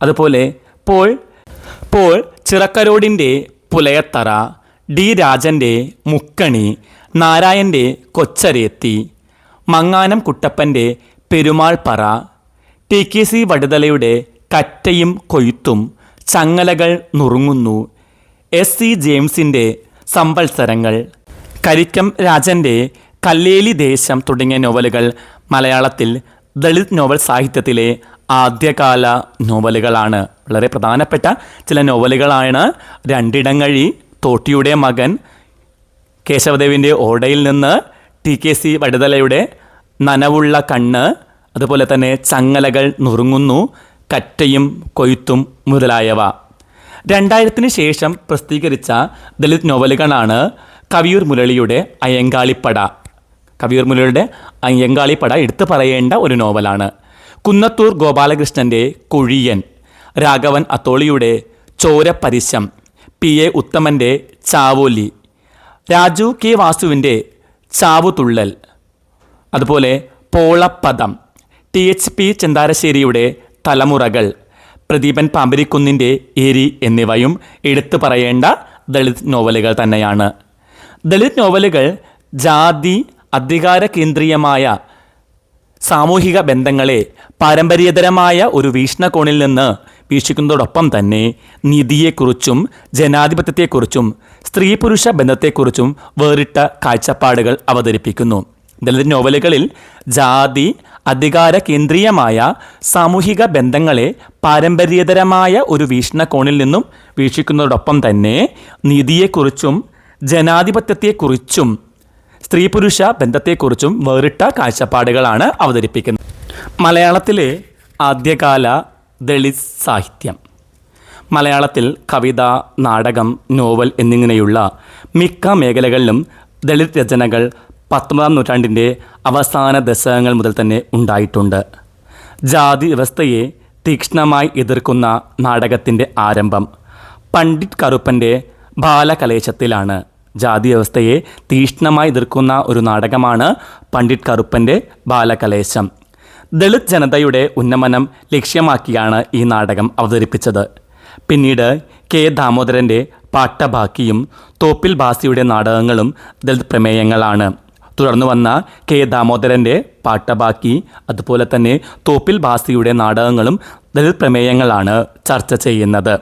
അതുപോലെ പോൾ ചിറക്കരോടിൻ്റെ പുലയത്തറ, D രാജൻ്റെ മുക്കണി, നാരായൻ്റെ കൊച്ചരേത്തി, മങ്ങാനം കുട്ടപ്പൻ്റെ പെരുമാൾപ്പറ, TKC വടുതലയുടെ കറ്റയും കൊയ്ത്തും, ചങ്ങലകൾ നുറുങ്ങുന്നു, SC ജെയിംസിൻ്റെ സംവത്സരങ്ങൾ, കരിക്കം രാജൻ്റെ കല്ലേലി ദേശം തുടങ്ങിയ നോവലുകൾ മലയാളത്തിൽ ദളിത് നോവൽ സാഹിത്യത്തിലെ ആദ്യകാല നോവലുകളാണ്. വളരെ പ്രധാനപ്പെട്ട ചില നോവലുകളാണ് രണ്ടിടങ്ങഴി, തോട്ടിയുടെ മകൻ, കേശവദേവിൻ്റെ ഓടയിൽ നിന്ന്, TKC വടുതലയുടെ നനവുള്ള കണ്ണ്, അതുപോലെ തന്നെ ചങ്ങലകൾ നുറുങ്ങുന്നു, കറ്റയും കൊയ്ത്തും മുതലായവ. 2000 ശേഷം പ്രസിദ്ധീകരിച്ച ദളിത് നോവലുകളാണ് കവിയൂർ മുരളിയുടെ അയ്യങ്കാളിപ്പട. കവിയൂർ മുരളിയുടെ അയ്യങ്കാളിപ്പട എടുത്തു പറയേണ്ട ഒരു നോവലാണ്. കുന്നത്തൂർ ഗോപാലകൃഷ്ണൻ്റെ കുഴിയൻ, രാഘവൻ അത്തോളിയുടെ ചോരപ്പരിശം, PA ഉത്തമൻ്റെ ചാവോലി, രാജു കെ വാസുവിൻ്റെ ചാവുതുള്ളൽ, അതുപോലെ പോളപ്പദം, THP ചെന്താരശ്ശേരിയുടെ തലമുറകൾ, പ്രദീപൻ പാമ്പരിക്കുന്നിൻ്റെ ഏരി എന്നിവയും എടുത്തു പറയേണ്ട ദളിത് നോവലുകൾ തന്നെയാണ്. ദളിത് നോവലുകൾ ജാതി അധികാര കേന്ദ്രീയമായ സാമൂഹിക ബന്ധങ്ങളെ പാരമ്പര്യേതരമായ ഒരു വീക്ഷണകോണിൽ നിന്ന് വീക്ഷിക്കുന്നതോടൊപ്പം തന്നെ നീതിയെക്കുറിച്ചും ജനാധിപത്യത്തെക്കുറിച്ചും സ്ത്രീ പുരുഷ ബന്ധത്തെക്കുറിച്ചും വേറിട്ട കാഴ്ചപ്പാടുകൾ അവതരിപ്പിക്കുന്നു. ദളിത് നോവലുകളിൽ ജാതി അധികാര കേന്ദ്രീയമായ സാമൂഹിക ബന്ധങ്ങളെ പാരമ്പര്യേതരമായ ഒരു വീക്ഷണകോണിൽ നിന്നും വീക്ഷിക്കുന്നതോടൊപ്പം തന്നെ നീതിയെക്കുറിച്ചും ജനാധിപത്യത്തെക്കുറിച്ചും സ്ത്രീ പുരുഷ ബന്ധത്തെക്കുറിച്ചും വേറിട്ട കാഴ്ചപ്പാടുകളാണ് അവതരിപ്പിക്കുന്നത്. മലയാളത്തിലെ ആദ്യകാല ദളിത് സാഹിത്യം. മലയാളത്തിൽ കവിത, നാടകം, നോവൽ എന്നിങ്ങനെയുള്ള മിക്ക മേഖലകളിലും ദളിത് രചനകൾ 19-ാം നൂറ്റാണ്ടിൻ്റെ അവസാന ദശകങ്ങൾ മുതൽ തന്നെ ഉണ്ടായിട്ടുണ്ട്. ജാതി വ്യവസ്ഥയെ തീക്ഷ്ണമായി എതിർക്കുന്ന നാടകത്തിൻ്റെ ആരംഭം പണ്ഡിറ്റ് കറുപ്പൻ്റെ ബാലകലേശത്തിലാണ്. ജാതി വ്യവസ്ഥയെ തീക്ഷ്ണമായി എതിർക്കുന്ന ഒരു നാടകമാണ് പണ്ഡിറ്റ് കറുപ്പൻ്റെ ബാലകലേശം. ദളിത് ജനതയുടെ ഉന്നമനം ലക്ഷ്യമാക്കിയാണ് ഈ നാടകം അവതരിപ്പിച്ചത്. പിന്നീട് കെ ദാമോദരൻ്റെ പാട്ടബാക്കിയും തോപ്പിൽ ഭാസിയുടെ നാടകങ്ങളും ദളിത് പ്രമേയങ്ങളാണ്. തുടർന്നു വന്ന കെ ദാമോദരൻ്റെ പാട്ടബാക്കി, അതുപോലെ തന്നെ തോപ്പിൽ ഭാസിയുടെ നാടകങ്ങളും ദളിത് പ്രമേയങ്ങളാണ് ചർച്ച ചെയ്യുന്നത്.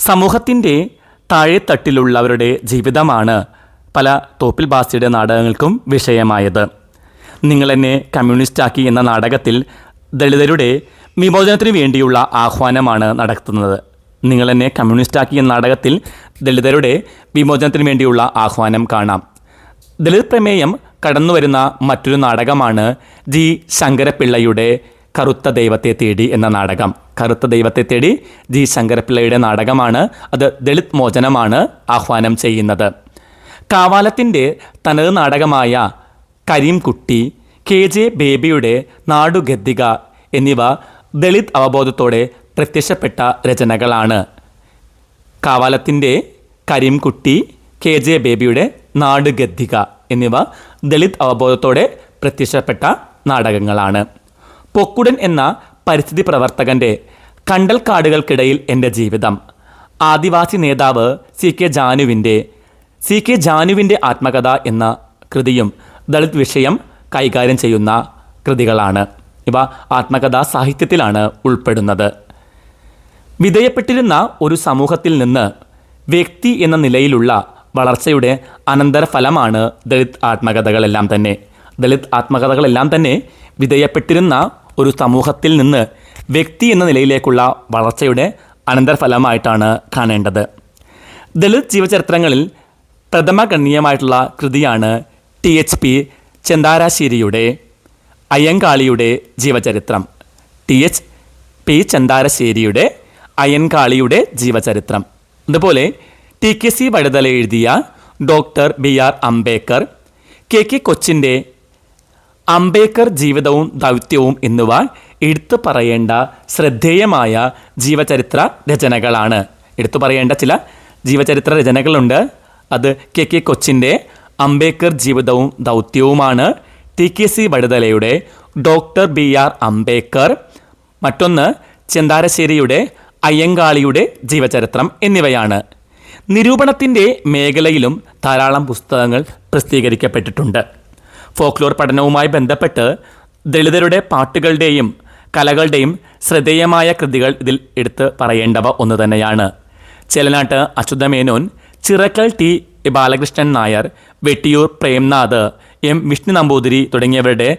സമൂഹത്തിൻ്റെ താഴെത്തട്ടിലുള്ളവരുടെ ജീവിതമാണ് പല തോപ്പിൽ ഭാസിയുടെ നാടകങ്ങൾക്കും വിഷയമായത്. നിങ്ങളെന്നെ കമ്മ്യൂണിസ്റ്റാക്കി എന്ന നാടകത്തിൽ ദളിതരുടെ വിമോചനത്തിനു വേണ്ടിയുള്ള ആഹ്വാനമാണ് നടത്തുന്നത്. നിങ്ങളെന്നെ കമ്മ്യൂണിസ്റ്റാക്കി എന്ന നാടകത്തിൽ ദളിതരുടെ വിമോചനത്തിനു വേണ്ടിയുള്ള ആഹ്വാനം കാണാം. ദളിത് പ്രമേയം കടന്നുവരുന്ന മറ്റൊരു നാടകമാണ് ജി ശങ്കരപ്പിള്ളയുടെ കറുത്ത ദൈവത്തെ തേടി എന്ന നാടകം. കറുത്ത ദൈവത്തെ തേടി ജി ശങ്കരപ്പിള്ളയുടെ നാടകമാണ്. അത് ദളിത് മോചനമാണ് ആഹ്വാനം ചെയ്യുന്നത്. കാവാലത്തിൻ്റെ തനത് നാടകമായ കരീംകുട്ടി, KJ ബേബിയുടെ നാടുഗദ്ദിക എന്നിവ ദളിത് അവബോധത്തോടെ പ്രത്യക്ഷപ്പെട്ട രചനകളാണ്. കാവാലത്തിൻ്റെ കരീംകുട്ടി, KJ ബേബിയുടെ നാടുഗദ്ദിക എന്നിവ ദളിത് അവബോധത്തോടെ പ്രത്യക്ഷപ്പെട്ട നാടകങ്ങളാണ്. പൊക്കുടൻ എന്ന പരിസ്ഥിതി പ്രവർത്തകൻ്റെ കണ്ടൽക്കാടുകൾക്കിടയിൽ എൻ്റെ ജീവിതം, ആദിവാസി നേതാവ് സി കെ ജാനുവിൻ്റെ ആത്മകഥ എന്ന കൃതിയും ദളിത് വിഷയം കൈകാര്യം ചെയ്യുന്ന കൃതികളാണ്. ഇവ ആത്മകഥാ സാഹിത്യത്തിലാണ് ഉൾപ്പെടുന്നത്. വിധേയപ്പെട്ടിരുന്ന ഒരു സമൂഹത്തിൽ നിന്ന് വ്യക്തി എന്ന നിലയിലുള്ള വളർച്ചയുടെ അനന്തരഫലമാണ് ദളിത് ആത്മകഥകളെല്ലാം തന്നെ. ദളിത് ആത്മകഥകളെല്ലാം തന്നെ വിധേയപ്പെട്ടിരുന്ന ഒരു സമൂഹത്തിൽ നിന്ന് വ്യക്തി എന്ന നിലയിലേക്കുള്ള വളർച്ചയുടെ അനന്തരഫലമായിട്ടാണ് കാണേണ്ടത്. ദളിത് ജീവചരിത്രങ്ങളിൽ പ്രഥമഗണ്യമായിട്ടുള്ള കൃതിയാണ് THP ചെന്താരശ്ശേരിയുടെ അയ്യങ്കാളിയുടെ ജീവചരിത്രം. THP ചെന്താരശ്ശേരിയുടെ അയ്യൻകാളിയുടെ ജീവചരിത്രം. അതുപോലെ TKC വഴുതല എഴുതിയ ഡോക്ടർ BR അംബേദ്കർ, KK കൊച്ചിൻ്റെ അംബേദ്കർ ജീവിതവും ദൗത്യവും എന്നിവ എടുത്തു പറയേണ്ട ശ്രദ്ധേയമായ ജീവചരിത്ര രചനകളാണ്. എടുത്തു പറയേണ്ട ചില ജീവചരിത്ര രചനകളുണ്ട്. അത് KK കൊച്ചിൻ്റെ അംബേദ്കർ ജീവിതവും ദൗത്യവുമാണ്. TKC വഴുതലയുടെ ഡോക്ടർ BR അംബേദ്കർ, മറ്റൊന്ന് ചെന്താരശ്ശേരിയുടെ അയ്യങ്കാളിയുടെ ജീവചരിത്രം എന്നിവയാണ്. നിരൂപണത്തിൻ്റെ മേഖലയിലും ധാരാളം പുസ്തകങ്ങൾ പ്രസിദ്ധീകരിക്കപ്പെട്ടിട്ടുണ്ട്. ഫോക്ലോർ പഠനവുമായി ബന്ധപ്പെട്ട് ദളിതരുടെ പാട്ടുകളുടെയും കലകളുടെയും ശ്രദ്ധേയമായ കൃതികൾ ഇതിൽ എടുത്ത് പറയേണ്ടവ ഒന്ന് തന്നെയാണ്. ചേലനാട്ട് അച്യുതമേനോൻ, ചിറക്കൽ T ബാലകൃഷ്ണൻ നായർ, വെട്ടിയൂർ പ്രേംനാഥ്, M വിഷ്ണു നമ്പൂതിരി തുടങ്ങിയവരുടെ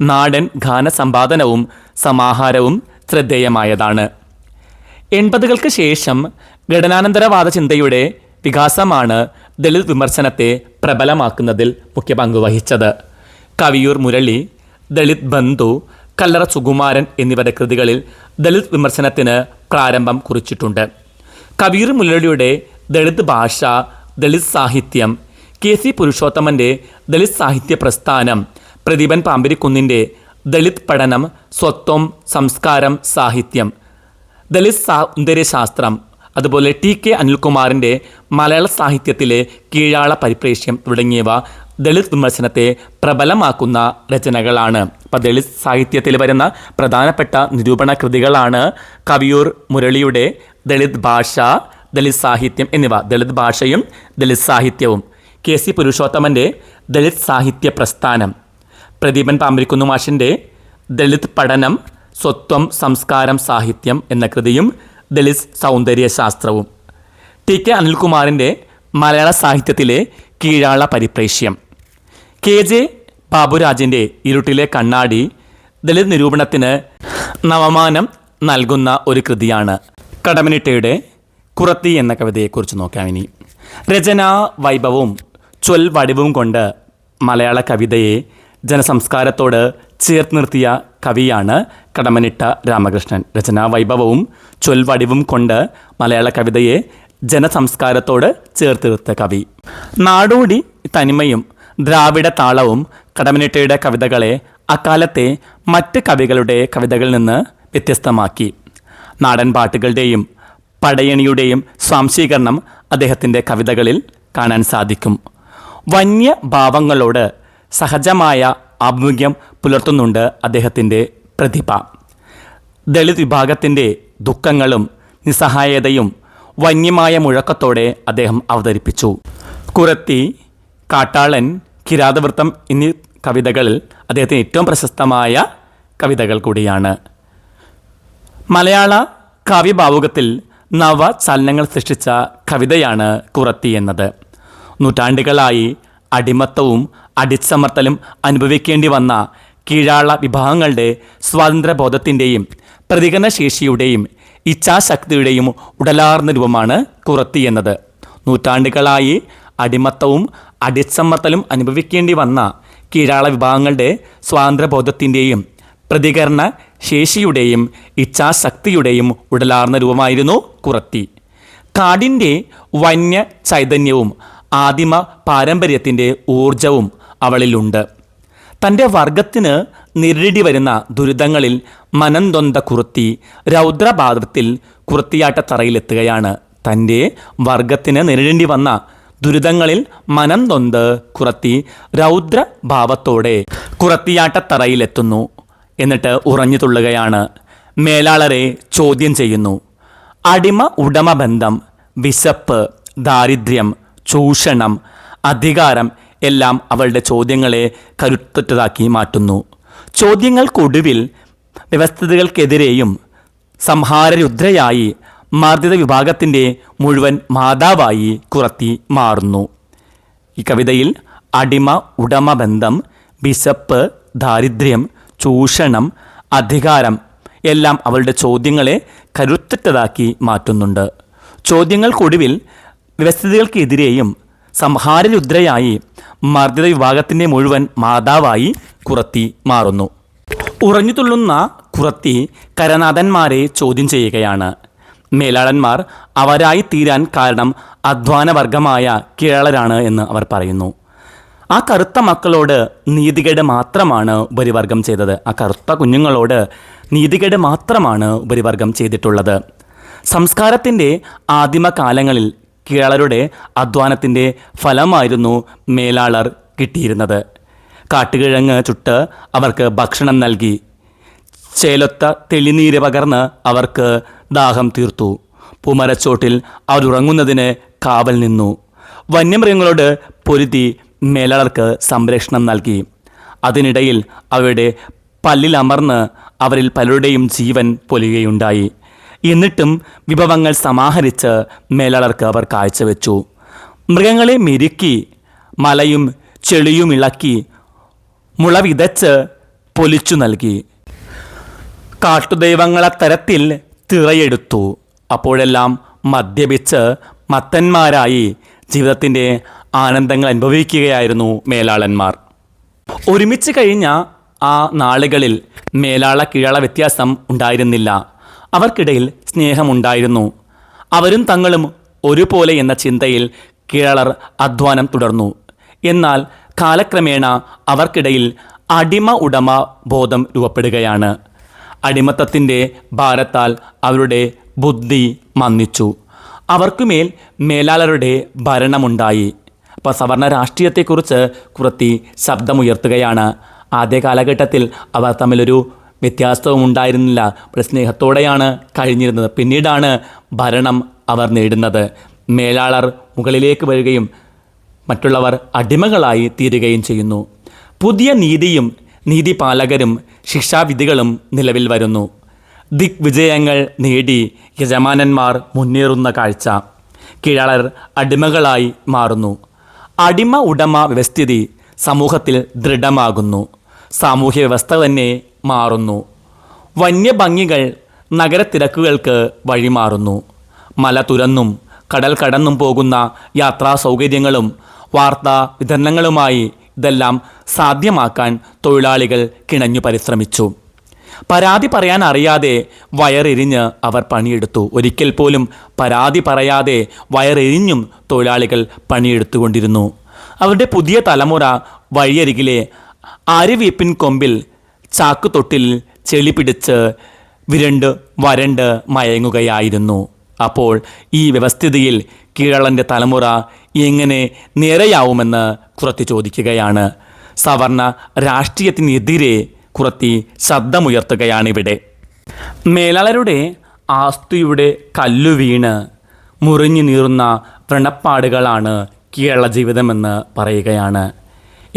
നാടൻ ഗാനസമ്പാദനവും സമാഹാരവും ശ്രദ്ധേയമായതാണ്. 80കൾക്ക് ശേഷം ഘടനാനന്തരവാദ ചിന്തയുടെ വികാസമാണ് ദളിത് വിമർശനത്തെ പ്രബലമാക്കുന്നതിൽ മുഖ്യ പങ്ക് വഹിച്ചത്. കവിയൂർ മുരളി, ദളിത് ബന്ധു, കല്ലറ സുകുമാരൻ എന്നിവരുടെ കൃതികളിൽ ദളിത് വിമർശനത്തിന് പ്രാരംഭം കുറിച്ചിട്ടുണ്ട്. കവിയൂർ മുരളിയുടെ ദളിത് ഭാഷ, ദളിത് സാഹിത്യം, KC പുരുഷോത്തമൻ്റെ ദളിത് സാഹിത്യ പ്രസ്ഥാനം, പ്രദീപൻ പാമ്പരിക്കുന്നിൻ്റെ ദളിത് പഠനം, സ്വത്വം, സംസ്കാരം, സാഹിത്യം, ദളിത് സൗന്ദര്യശാസ്ത്രം, അതുപോലെ ടി.കെ. അനിൽകുമാറിൻ്റെ മലയാള സാഹിത്യത്തിലെ കീഴാള പരിപ്രേക്ഷ്യം തുടങ്ങിയവ ദളിത് വിമർശനത്തെ പ്രബലമാക്കുന്ന രചനകളാണ്. അപ്പോൾ ദളിത് സാഹിത്യത്തിൽ വരുന്ന പ്രധാനപ്പെട്ട നിരൂപണ കൃതികളാണ് കവിയൂർ മുരളിയുടെ ദളിത് ഭാഷ, ദളിത് സാഹിത്യം എന്നിവ. ദളിത് ഭാഷയും ദളിത് സാഹിത്യവും. കെ.സി. പുരുഷോത്തമൻ്റെ ദളിത് സാഹിത്യ പ്രസ്ഥാനം, പ്രദീപൻ പാമ്പരിക്കുന്ന് മാഷിൻ്റെ ദളിത് പഠനം, സ്വത്വം, സംസ്കാരം, സാഹിത്യം എന്ന കൃതിയും ദളിത് സൗന്ദര്യശാസ്ത്രവും. ടി.കെ. അനിൽകുമാറിൻ്റെ മലയാള സാഹിത്യത്തിലെ കീഴാള പരിപ്രേക്ഷ്യം. കെ.ജെ. ബാബുരാജിൻ്റെ ഇരുട്ടിലെ കണ്ണാടി ദളിത് നിരൂപണത്തിന് നവമാനം നൽകുന്ന ഒരു കൃതിയാണ്. കടമ്മനിട്ടയുടെ കുറത്തി എന്ന കവിതയെക്കുറിച്ച് നോക്കാം ഇനി. രചനാ വൈഭവവും ചൊൽവടിവും കൊണ്ട് മലയാള കവിതയെ ജനസംസ്കാരത്തോട് ചേർത്ത് നിർത്തിയ കവിയാണ് കടമ്മനിട്ട രാമകൃഷ്ണൻ. രചനാ വൈഭവവും ചൊൽവടിവും കൊണ്ട് മലയാള കവിതയെ ജനസംസ്കാരത്തോട് ചേർത്ത് നിർത്തിയ കവി. നാടോടി തനിമയും ദ്രാവിഡ താളവും കടമ്മനിട്ടയുടെ കവിതകളെ അക്കാലത്തെ മറ്റ് കവികളുടെ കവിതകളിൽ നിന്ന് വ്യത്യസ്തമാക്കി. നാടൻ പാട്ടുകളുടെയും പടയണിയുടെയും സ്വാംശീകരണം അദ്ദേഹത്തിൻ്റെ കവിതകളിൽ കാണാൻ സാധിക്കും. വന്യഭാവങ്ങളോട് സഹജമായ ആഭിമുഖ്യം പുലർത്തുന്നുണ്ട് അദ്ദേഹത്തിൻ്റെ പ്രതിഭ. ദളിത് വിഭാഗത്തിൻ്റെ ദുഃഖങ്ങളും നിസ്സഹായതയും വന്യമായ മുഴക്കത്തോടെ അദ്ദേഹം അവതരിപ്പിച്ചു. കുറത്തി, കാട്ടാളൻ, കിരാതവൃത്തം എന്നീ കവിതകളിൽ അദ്ദേഹത്തിന് ഏറ്റവും പ്രശസ്തമായ കവിതകൾ കൂടിയാണ്. മലയാള കാവ്യഭാവുകത്തിൽ നവചലനങ്ങൾ സൃഷ്ടിച്ച കവിതയാണ് കുറത്തി എന്നത്. നൂറ്റാണ്ടുകളായി അടിമത്തവും അടിച്ചമർത്തലും അനുഭവിക്കേണ്ടി വന്ന കീഴാള വിഭാഗങ്ങളുടെ സ്വാതന്ത്ര്യബോധത്തിൻ്റെയും പ്രതികരണശേഷിയുടെയും ഇച്ഛാശക്തിയുടെയും ഉടലാർന്ന രൂപമാണ് കുറത്തി എന്നത്. നൂറ്റാണ്ടുകളായി അടിമത്തവും അടിച്ചമർത്തലും അനുഭവിക്കേണ്ടി വന്ന കീഴാള വിഭാഗങ്ങളുടെ സ്വാതന്ത്ര്യബോധത്തിൻ്റെയും പ്രതികരണ ശേഷിയുടെയും ഇച്ഛാശക്തിയുടെയും ഉടലാർന്ന രൂപമായിരുന്നു കുറത്തി. കാടിൻ്റെ വന്യ ചൈതന്യവും ആദിമ പാരമ്പര്യത്തിൻ്റെ ഊർജവും അവളിലുണ്ട്. തൻ്റെ വർഗത്തിന് നേരിടേണ്ടി വരുന്ന ദുരിതങ്ങളിൽ മനം നൊന്ത കുറത്തി രൗദ്രഭാവത്തിൽ കുറത്തിയാട്ടത്തറയിലെത്തുകയാണ്. തൻ്റെ വർഗത്തിന് നേരിടേണ്ടി വന്ന ദുരിതങ്ങളിൽ മനം നൊന്ത് കുറത്തി രൗദ്രഭാവത്തോടെ കുറത്തിയാട്ടത്തറയിലെത്തുന്നു. എന്നിട്ട് ഉറഞ്ഞു തുള്ളുകയാണ്. മേലാളരെ ചോദ്യം ചെയ്യുന്നു. അടിമ ഉടമ ബന്ധം, വിശപ്പ്, ദാരിദ്ര്യം, ചൂഷണം, അധികാരം എല്ലാം അവളുടെ ചോദ്യങ്ങളെ കരുത്തുറ്റതാക്കി മാറ്റുന്നു. ചോദ്യങ്ങൾക്കൊടുവിൽ വ്യവസ്ഥിതികൾക്കെതിരെയും സംഹാരരുദ്രയായി മർദ്ദിത വിഭാഗത്തിൻ്റെ മുഴുവൻ മാതാവായി കുറത്തി മാറുന്നു. ഈ കവിതയിൽ അടിമ ഉടമ ബന്ധം, വിശപ്പ്, ദാരിദ്ര്യം, ചൂഷണം, അധികാരം എല്ലാം അവളുടെ ചോദ്യങ്ങളെ കരുത്തുറ്റതാക്കി മാറ്റുന്നുണ്ട്. ചോദ്യങ്ങൾക്കൊടുവിൽ വ്യവസ്ഥിതികൾക്കെതിരെയും സംഹാരരുദ്രയായി മർദ്ദിത വിഭാഗത്തിൻ്റെ മുഴുവൻ മാതാവായി കുറത്തി മാറുന്നു. ഉറഞ്ഞുതുള്ളുന്ന കുറത്തി കരനാഥന്മാരെ ചോദ്യം ചെയ്യുകയാണ്. മേലാളന്മാർ അവരായി തീരാൻ കാരണം അധ്വാനവർഗമായ കീഴാളരാണ് എന്ന് അവർ പറയുന്നു. ആ കറുത്ത മക്കളോട് നീതികേട് മാത്രമാണ് ഉപരിവർഗം ചെയ്തത്. ആ കറുത്ത കുഞ്ഞുങ്ങളോട് നീതികേട് മാത്രമാണ് ഉപരിവർഗം ചെയ്തിട്ടുള്ളത്. സംസ്കാരത്തിൻ്റെ ആദിമകാലങ്ങളിൽ കീഴാളരുടെ അധ്വാനത്തിൻ്റെ ഫലമായിരുന്നു മേലാളർ കിട്ടിയിരുന്നത്. കാട്ടുകിഴങ്ങ് ചുട്ട് അവർക്ക് ഭക്ഷണം നൽകി. ചേലൊത്ത തെളിനീര് പകർന്ന് അവർക്ക് ദാഹം തീർത്തു. പൂമരച്ചോട്ടിൽ അവരുറങ്ങുന്നതിന് കാവൽ നിന്നു. വന്യമൃഗങ്ങളോട് പൊരുതി മേലാളർക്ക് സംരക്ഷണം നൽകി. അതിനിടയിൽ അവയുടെ പല്ലിലമർന്ന് അവരിൽ പലരുടെയും ജീവൻ പൊലിയുകയുണ്ടായി. എന്നിട്ടും വിഭവങ്ങൾ സമാഹരിച്ച് മേലാളർക്ക് അവർ കാഴ്ചവെച്ചു. മൃഗങ്ങളെ മെരുക്കി, മലയും ചെളിയും ഇളക്കി, മുള വിതച്ച് പൊലിച്ചു നൽകി. കാട്ടുദൈവങ്ങളത്തരത്തിൽ തിറയെടുത്തു. അപ്പോഴെല്ലാം മദ്യപിച്ച് മത്തന്മാരായി ജീവിതത്തിൻ്റെ ആനന്ദങ്ങൾ അനുഭവിക്കുകയായിരുന്നു മേലാളന്മാർ. ഒരുമിച്ച് കഴിഞ്ഞ ആ നാളുകളിൽ മേലാള കീഴാള വ്യത്യാസം ഉണ്ടായിരുന്നില്ല. അവർക്കിടയിൽ സ്നേഹമുണ്ടായിരുന്നു. അവരും തങ്ങളും ഒരുപോലെ എന്ന ചിന്തയിൽ കീഴാളർ അധ്വാനം തുടർന്നു. എന്നാൽ കാലക്രമേണ അവർക്കിടയിൽ അടിമ ഉടമ ബോധം രൂപപ്പെടുകയാണ്. അടിമത്തത്തിൻ്റെ ഭാരത്താൽ അവരുടെ ബുദ്ധി മന്ദിച്ചു. അവർക്കുമേൽ മേലാളരുടെ ഭരണമുണ്ടായി. അപ്പോൾ സവർണ രാഷ്ട്രീയത്തെക്കുറിച്ച് കുറത്തി ശബ്ദമുയർത്തുകയാണ്. ആദ്യ കാലഘട്ടത്തിൽ അവർ തമ്മിലൊരു വ്യത്യാസവും ഉണ്ടായിരുന്നില്ല. വളരെ സ്നേഹത്തോടെയാണ് കഴിഞ്ഞിരുന്നത്. പിന്നീടാണ് ഭരണം അവർ നേടുന്നത്. മേലാളർ മുകളിലേക്ക് വരികയും മറ്റുള്ളവർ അടിമകളായി തീരുകയും ചെയ്യുന്നു. പുതിയ നീതിയും നീതിപാലകരും ശിക്ഷാവിധികളും നിലവിൽ വരുന്നു. ദിഗ്വിജയങ്ങൾ നേടി യജമാനന്മാർ മുന്നേറുന്ന കാഴ്ച. കീഴാളർ അടിമകളായി മാറുന്നു. അടിമ ഉടമ വ്യവസ്ഥിതി സമൂഹത്തിൽ ദൃഢമാകുന്നു. സാമൂഹ്യ വ്യവസ്ഥ തന്നെ മാറുന്നു. വന്യഭംഗികൾ നഗരത്തിരക്കുകൾക്ക് വഴിമാറുന്നു. മല തുരന്നും കടൽ കടന്നും പോകുന്ന യാത്രാ സൗകര്യങ്ങളും വാർത്താ വിതരണങ്ങളുമായി ഇതെല്ലാം സാധ്യമാക്കാൻ തൊഴിലാളികൾ കിണഞ്ഞു പരിശ്രമിച്ചു. പരാതി പറയാൻ അറിയാതെ വയറെരിഞ്ഞ് അവർ പണിയെടുത്തു. ഒരിക്കൽ പോലും പരാതി പറയാതെ വയറെരിഞ്ഞും തൊഴിലാളികൾ പണിയെടുത്തുകൊണ്ടിരുന്നു. അവരുടെ പുതിയ തലമുറ വഴിയരികിലെ ആര്യവേപ്പിൻ കൊമ്പിൽ ചാക്കുതൊട്ടിൽ ചെളി പിടിച്ച് വരണ്ട് മയങ്ങുകയായിരുന്നു. അപ്പോൾ ഈ വ്യവസ്ഥിതിയിൽ കീഴാളൻ്റെ തലമുറ എങ്ങനെ നേരെയാവുമെന്ന് കുറത്തി ചോദിക്കുകയാണ്. സവർണ രാഷ്ട്രീയത്തിനെതിരെ കുറത്തി ശബ്ദമുയർത്തുകയാണിവിടെ. മേലാളരുടെ ആസ്തിയുടെ കല്ലു വീണ് മുറിഞ്ഞു നീറുന്ന വ്രണപ്പാടുകളാണ് കീഴാള ജീവിതമെന്ന് പറയുകയാണ്.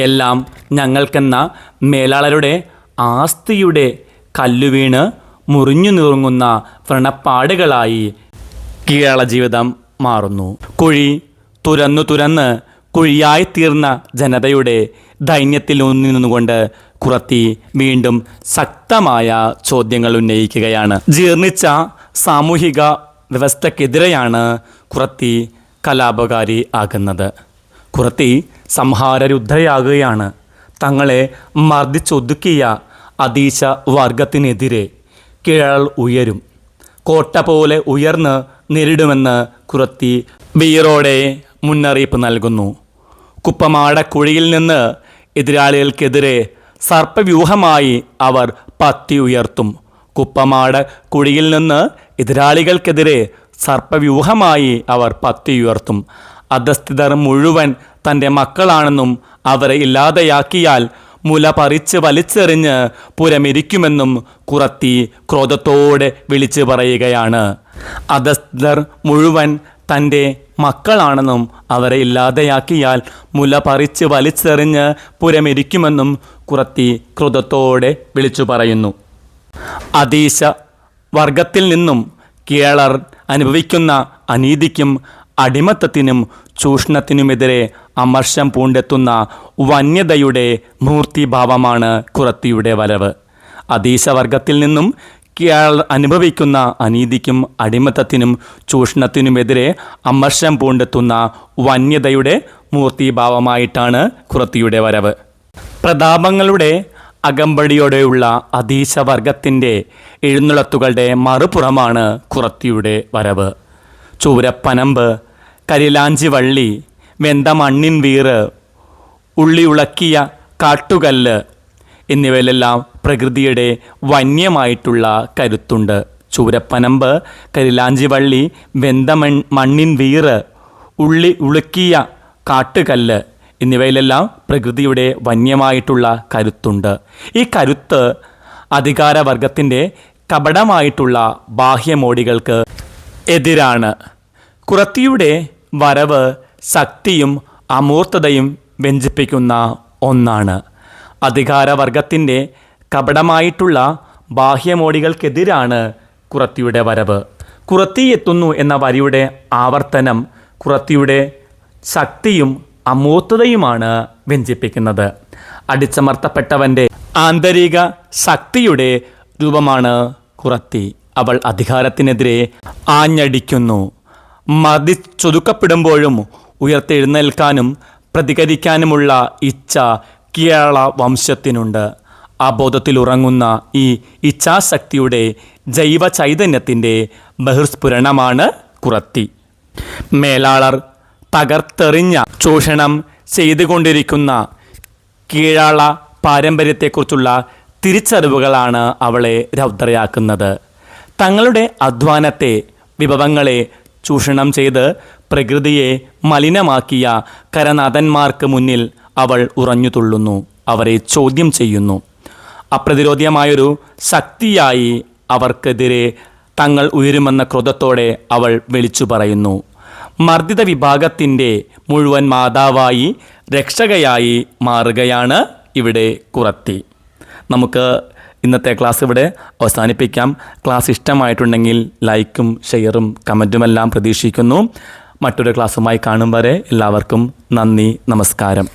എല്ലാം ഞങ്ങൾക്കെന്ന മേലാളരുടെ ആസ്തിയുടെ കല്ലുവീണ് മുറിഞ്ഞു നീറുന്ന വ്രണപ്പാടുകളായി കീഴാള ജീവിതം മാറുന്നു. കുഴി തുരന്ന് കുഴിയായിത്തീർന്ന ജനതയുടെ ദൈന്യത്തിൽ നിന്നുകൊണ്ട് കുറത്തി വീണ്ടും ശക്തമായ ചോദ്യങ്ങൾ ഉന്നയിക്കുകയാണ്. ജീർണിച്ച സാമൂഹിക വ്യവസ്ഥക്കെതിരെയാണ് കുറത്തി കലാപകാരി ആകുന്നത്. കുറത്തി സംഹാരരുദ്ധയാകുകയാണ്. തങ്ങളെ മർദ്ദിച്ചൊതുക്കിയ അധീശ വർഗത്തിനെതിരെ കീഴാൾ ഉയരും. കോട്ട പോലെ ഉയർന്ന് നേരിടുമെന്ന് കുറത്തി വീറോടെ മുന്നറിയിപ്പ് നൽകുന്നു. കുപ്പമാടക്കുഴിയിൽ നിന്ന് എതിരാളികൾക്കെതിരെ സർപ്പവ്യൂഹമായി അവർ പത്തി ഉയർത്തും. കുപ്പമാട കുഴിയിൽ നിന്ന് എതിരാളികൾക്കെതിരെ സർപ്പവ്യൂഹമായി അവർ പത്തി ഉയർത്തും. അധസ്ഥിതർ മുഴുവൻ തൻ്റെ മക്കളാണെന്നും അവരെ ഇല്ലാതെയാക്കിയാൽ മുല പറിച്ച് വലിച്ചെറിഞ്ഞ് പുരമിരിക്കുമെന്നും കുറത്തി ക്രോധത്തോടെ വിളിച്ചു പറയുകയാണ്. അധസ്ഥിതർ മുഴുവൻ തൻ്റെ മക്കളാണെന്നും അവരെ ഇല്ലാതെയാക്കിയാൽ മുല പറിച്ച് വലിച്ചെറിഞ്ഞ് പുരമിരിക്കുമെന്നും കുറത്തി ക്രോധത്തോടെ വിളിച്ചു പറയുന്നു. അധീശ വർഗത്തിൽ നിന്നും കീഴാളർ അനുഭവിക്കുന്ന അനീതിക്കും അടിമത്തത്തിനും ചൂഷണത്തിനുമെതിരെ അമർഷം പൂണ്ടെത്തുന്ന വന്യതയുടെ മൂർത്തിഭാവമാണ് കുറത്തിയുടെ വരവ്. അധീശവർഗത്തിൽ നിന്നും കീഴാളർ അനുഭവിക്കുന്ന അനീതിക്കും അടിമത്തത്തിനും ചൂഷണത്തിനുമെതിരെ അമർഷം പൂണ്ടെത്തുന്ന വന്യതയുടെ മൂർത്തിഭാവമായിട്ടാണ് കുറത്തിയുടെ വരവ്. പ്രതാപങ്ങളുടെ അകമ്പടിയോടെയുള്ള അധീശവർഗത്തിൻ്റെ എഴുന്നള്ളത്തുകളുടെ മറുപുറമാണ് കുറത്തിയുടെ വരവ്. ചൂരപ്പനമ്പ്, കരിലാഞ്ചി വള്ളി, വെന്ത മണ്ണിൻ വീറ്, ഉള്ളി ഉളക്കിയ കാട്ടുകല്ല് എന്നിവയിലെല്ലാം പ്രകൃതിയുടെ വന്യമായിട്ടുള്ള കരുത്തുണ്ട്. ചൂരപ്പനമ്പ്, കരിലാഞ്ചി വള്ളി, വെന്ത മണ്ണിൻ വീറ്, ഉള്ളി ഉളുക്കിയ കാട്ടുകല്ല് എന്നിവയിലെല്ലാം പ്രകൃതിയുടെ വന്യമായിട്ടുള്ള കരുത്തുണ്ട്. ഈ കരുത്ത് അധികാരവർഗത്തിൻ്റെ കപടമായിട്ടുള്ള ബാഹ്യമോടികൾക്ക് എതിരാണ്. കുറത്തിയുടെ വരവ് ശക്തിയും അമൂർത്തതയും വ്യഞ്ജിപ്പിക്കുന്ന ഒന്നാണ്. അധികാരവർഗത്തിൻ്റെ കപടമായിട്ടുള്ള ബാഹ്യമോടികൾക്കെതിരാണ് കുറത്തിയുടെ വരവ്. കുറത്തി എത്തുന്നു എന്ന വരിയുടെ ആവർത്തനം കുറത്തിയുടെ ശക്തിയും അമൂർത്തതയുമാണ് വ്യഞ്ജിപ്പിക്കുന്നത്. അടിച്ചമർത്തപ്പെട്ടവൻ്റെ ആന്തരിക ശക്തിയുടെ രൂപമാണ് കുറത്തി. അവൾ അധികാരത്തിനെതിരെ ആഞ്ഞടിക്കുന്നു. മർദ്ദിച്ചൊതുക്കപ്പെടുമ്പോഴും ഉയർത്തെഴുന്നേൽക്കാനും പ്രതികരിക്കാനുമുള്ള ഇച്ഛ കീഴാള വംശത്തിനുണ്ട്. ആ ബോധത്തിലുറങ്ങുന്ന ഈ ഇച്ഛാശക്തിയുടെ ജൈവ ചൈതന്യത്തിൻ്റെ ബഹിർസ്ഫുരണമാണ് കുറത്തി. മേലാളർ തകർത്തെറിഞ്ഞ ചൂഷണം ചെയ്തുകൊണ്ടിരിക്കുന്ന കീഴാള പാരമ്പര്യത്തെക്കുറിച്ചുള്ള തിരിച്ചറിവുകളാണ് അവളെ രൗദ്രയാക്കുന്നത്. തങ്ങളുടെ അധ്വാനത്തെ, വിഭവങ്ങളെ ചൂഷണം ചെയ്ത് പ്രകൃതിയെ മലിനമാക്കിയ കരനാഥന്മാർക്ക് മുന്നിൽ അവൾ ഉറഞ്ഞു തുള്ളുന്നു, അവരെ ചോദ്യം ചെയ്യുന്നു. അപ്രതിരോധ്യമായൊരു ശക്തിയായി അവർക്കെതിരെ തങ്ങൾ ഉയരുമെന്ന ക്രോധത്തോടെ അവൾ വിളിച്ചു പറയുന്നു. മർദ്ദിത വിഭാഗത്തിൻ്റെ മുഴുവൻ മാതാവായി രക്ഷകയായി മാറുകയാണ് ഇവിടെ കുറത്തി. നമുക്ക് ഇന്നത്തെ ക്ലാസ് ഇവിടെ അവസാനിപ്പിക്കാം. ക്ലാസ് ഇഷ്ടമായിട്ടുണ്ടെങ്കിൽ ലൈക്കും ഷെയറും കമൻറ്റുമെല്ലാം പ്രതീക്ഷിക്കുന്നു. മറ്റൊരു ക്ലാസ്സുമായി കാണും വരെ എല്ലാവർക്കും നന്ദി, നമസ്കാരം.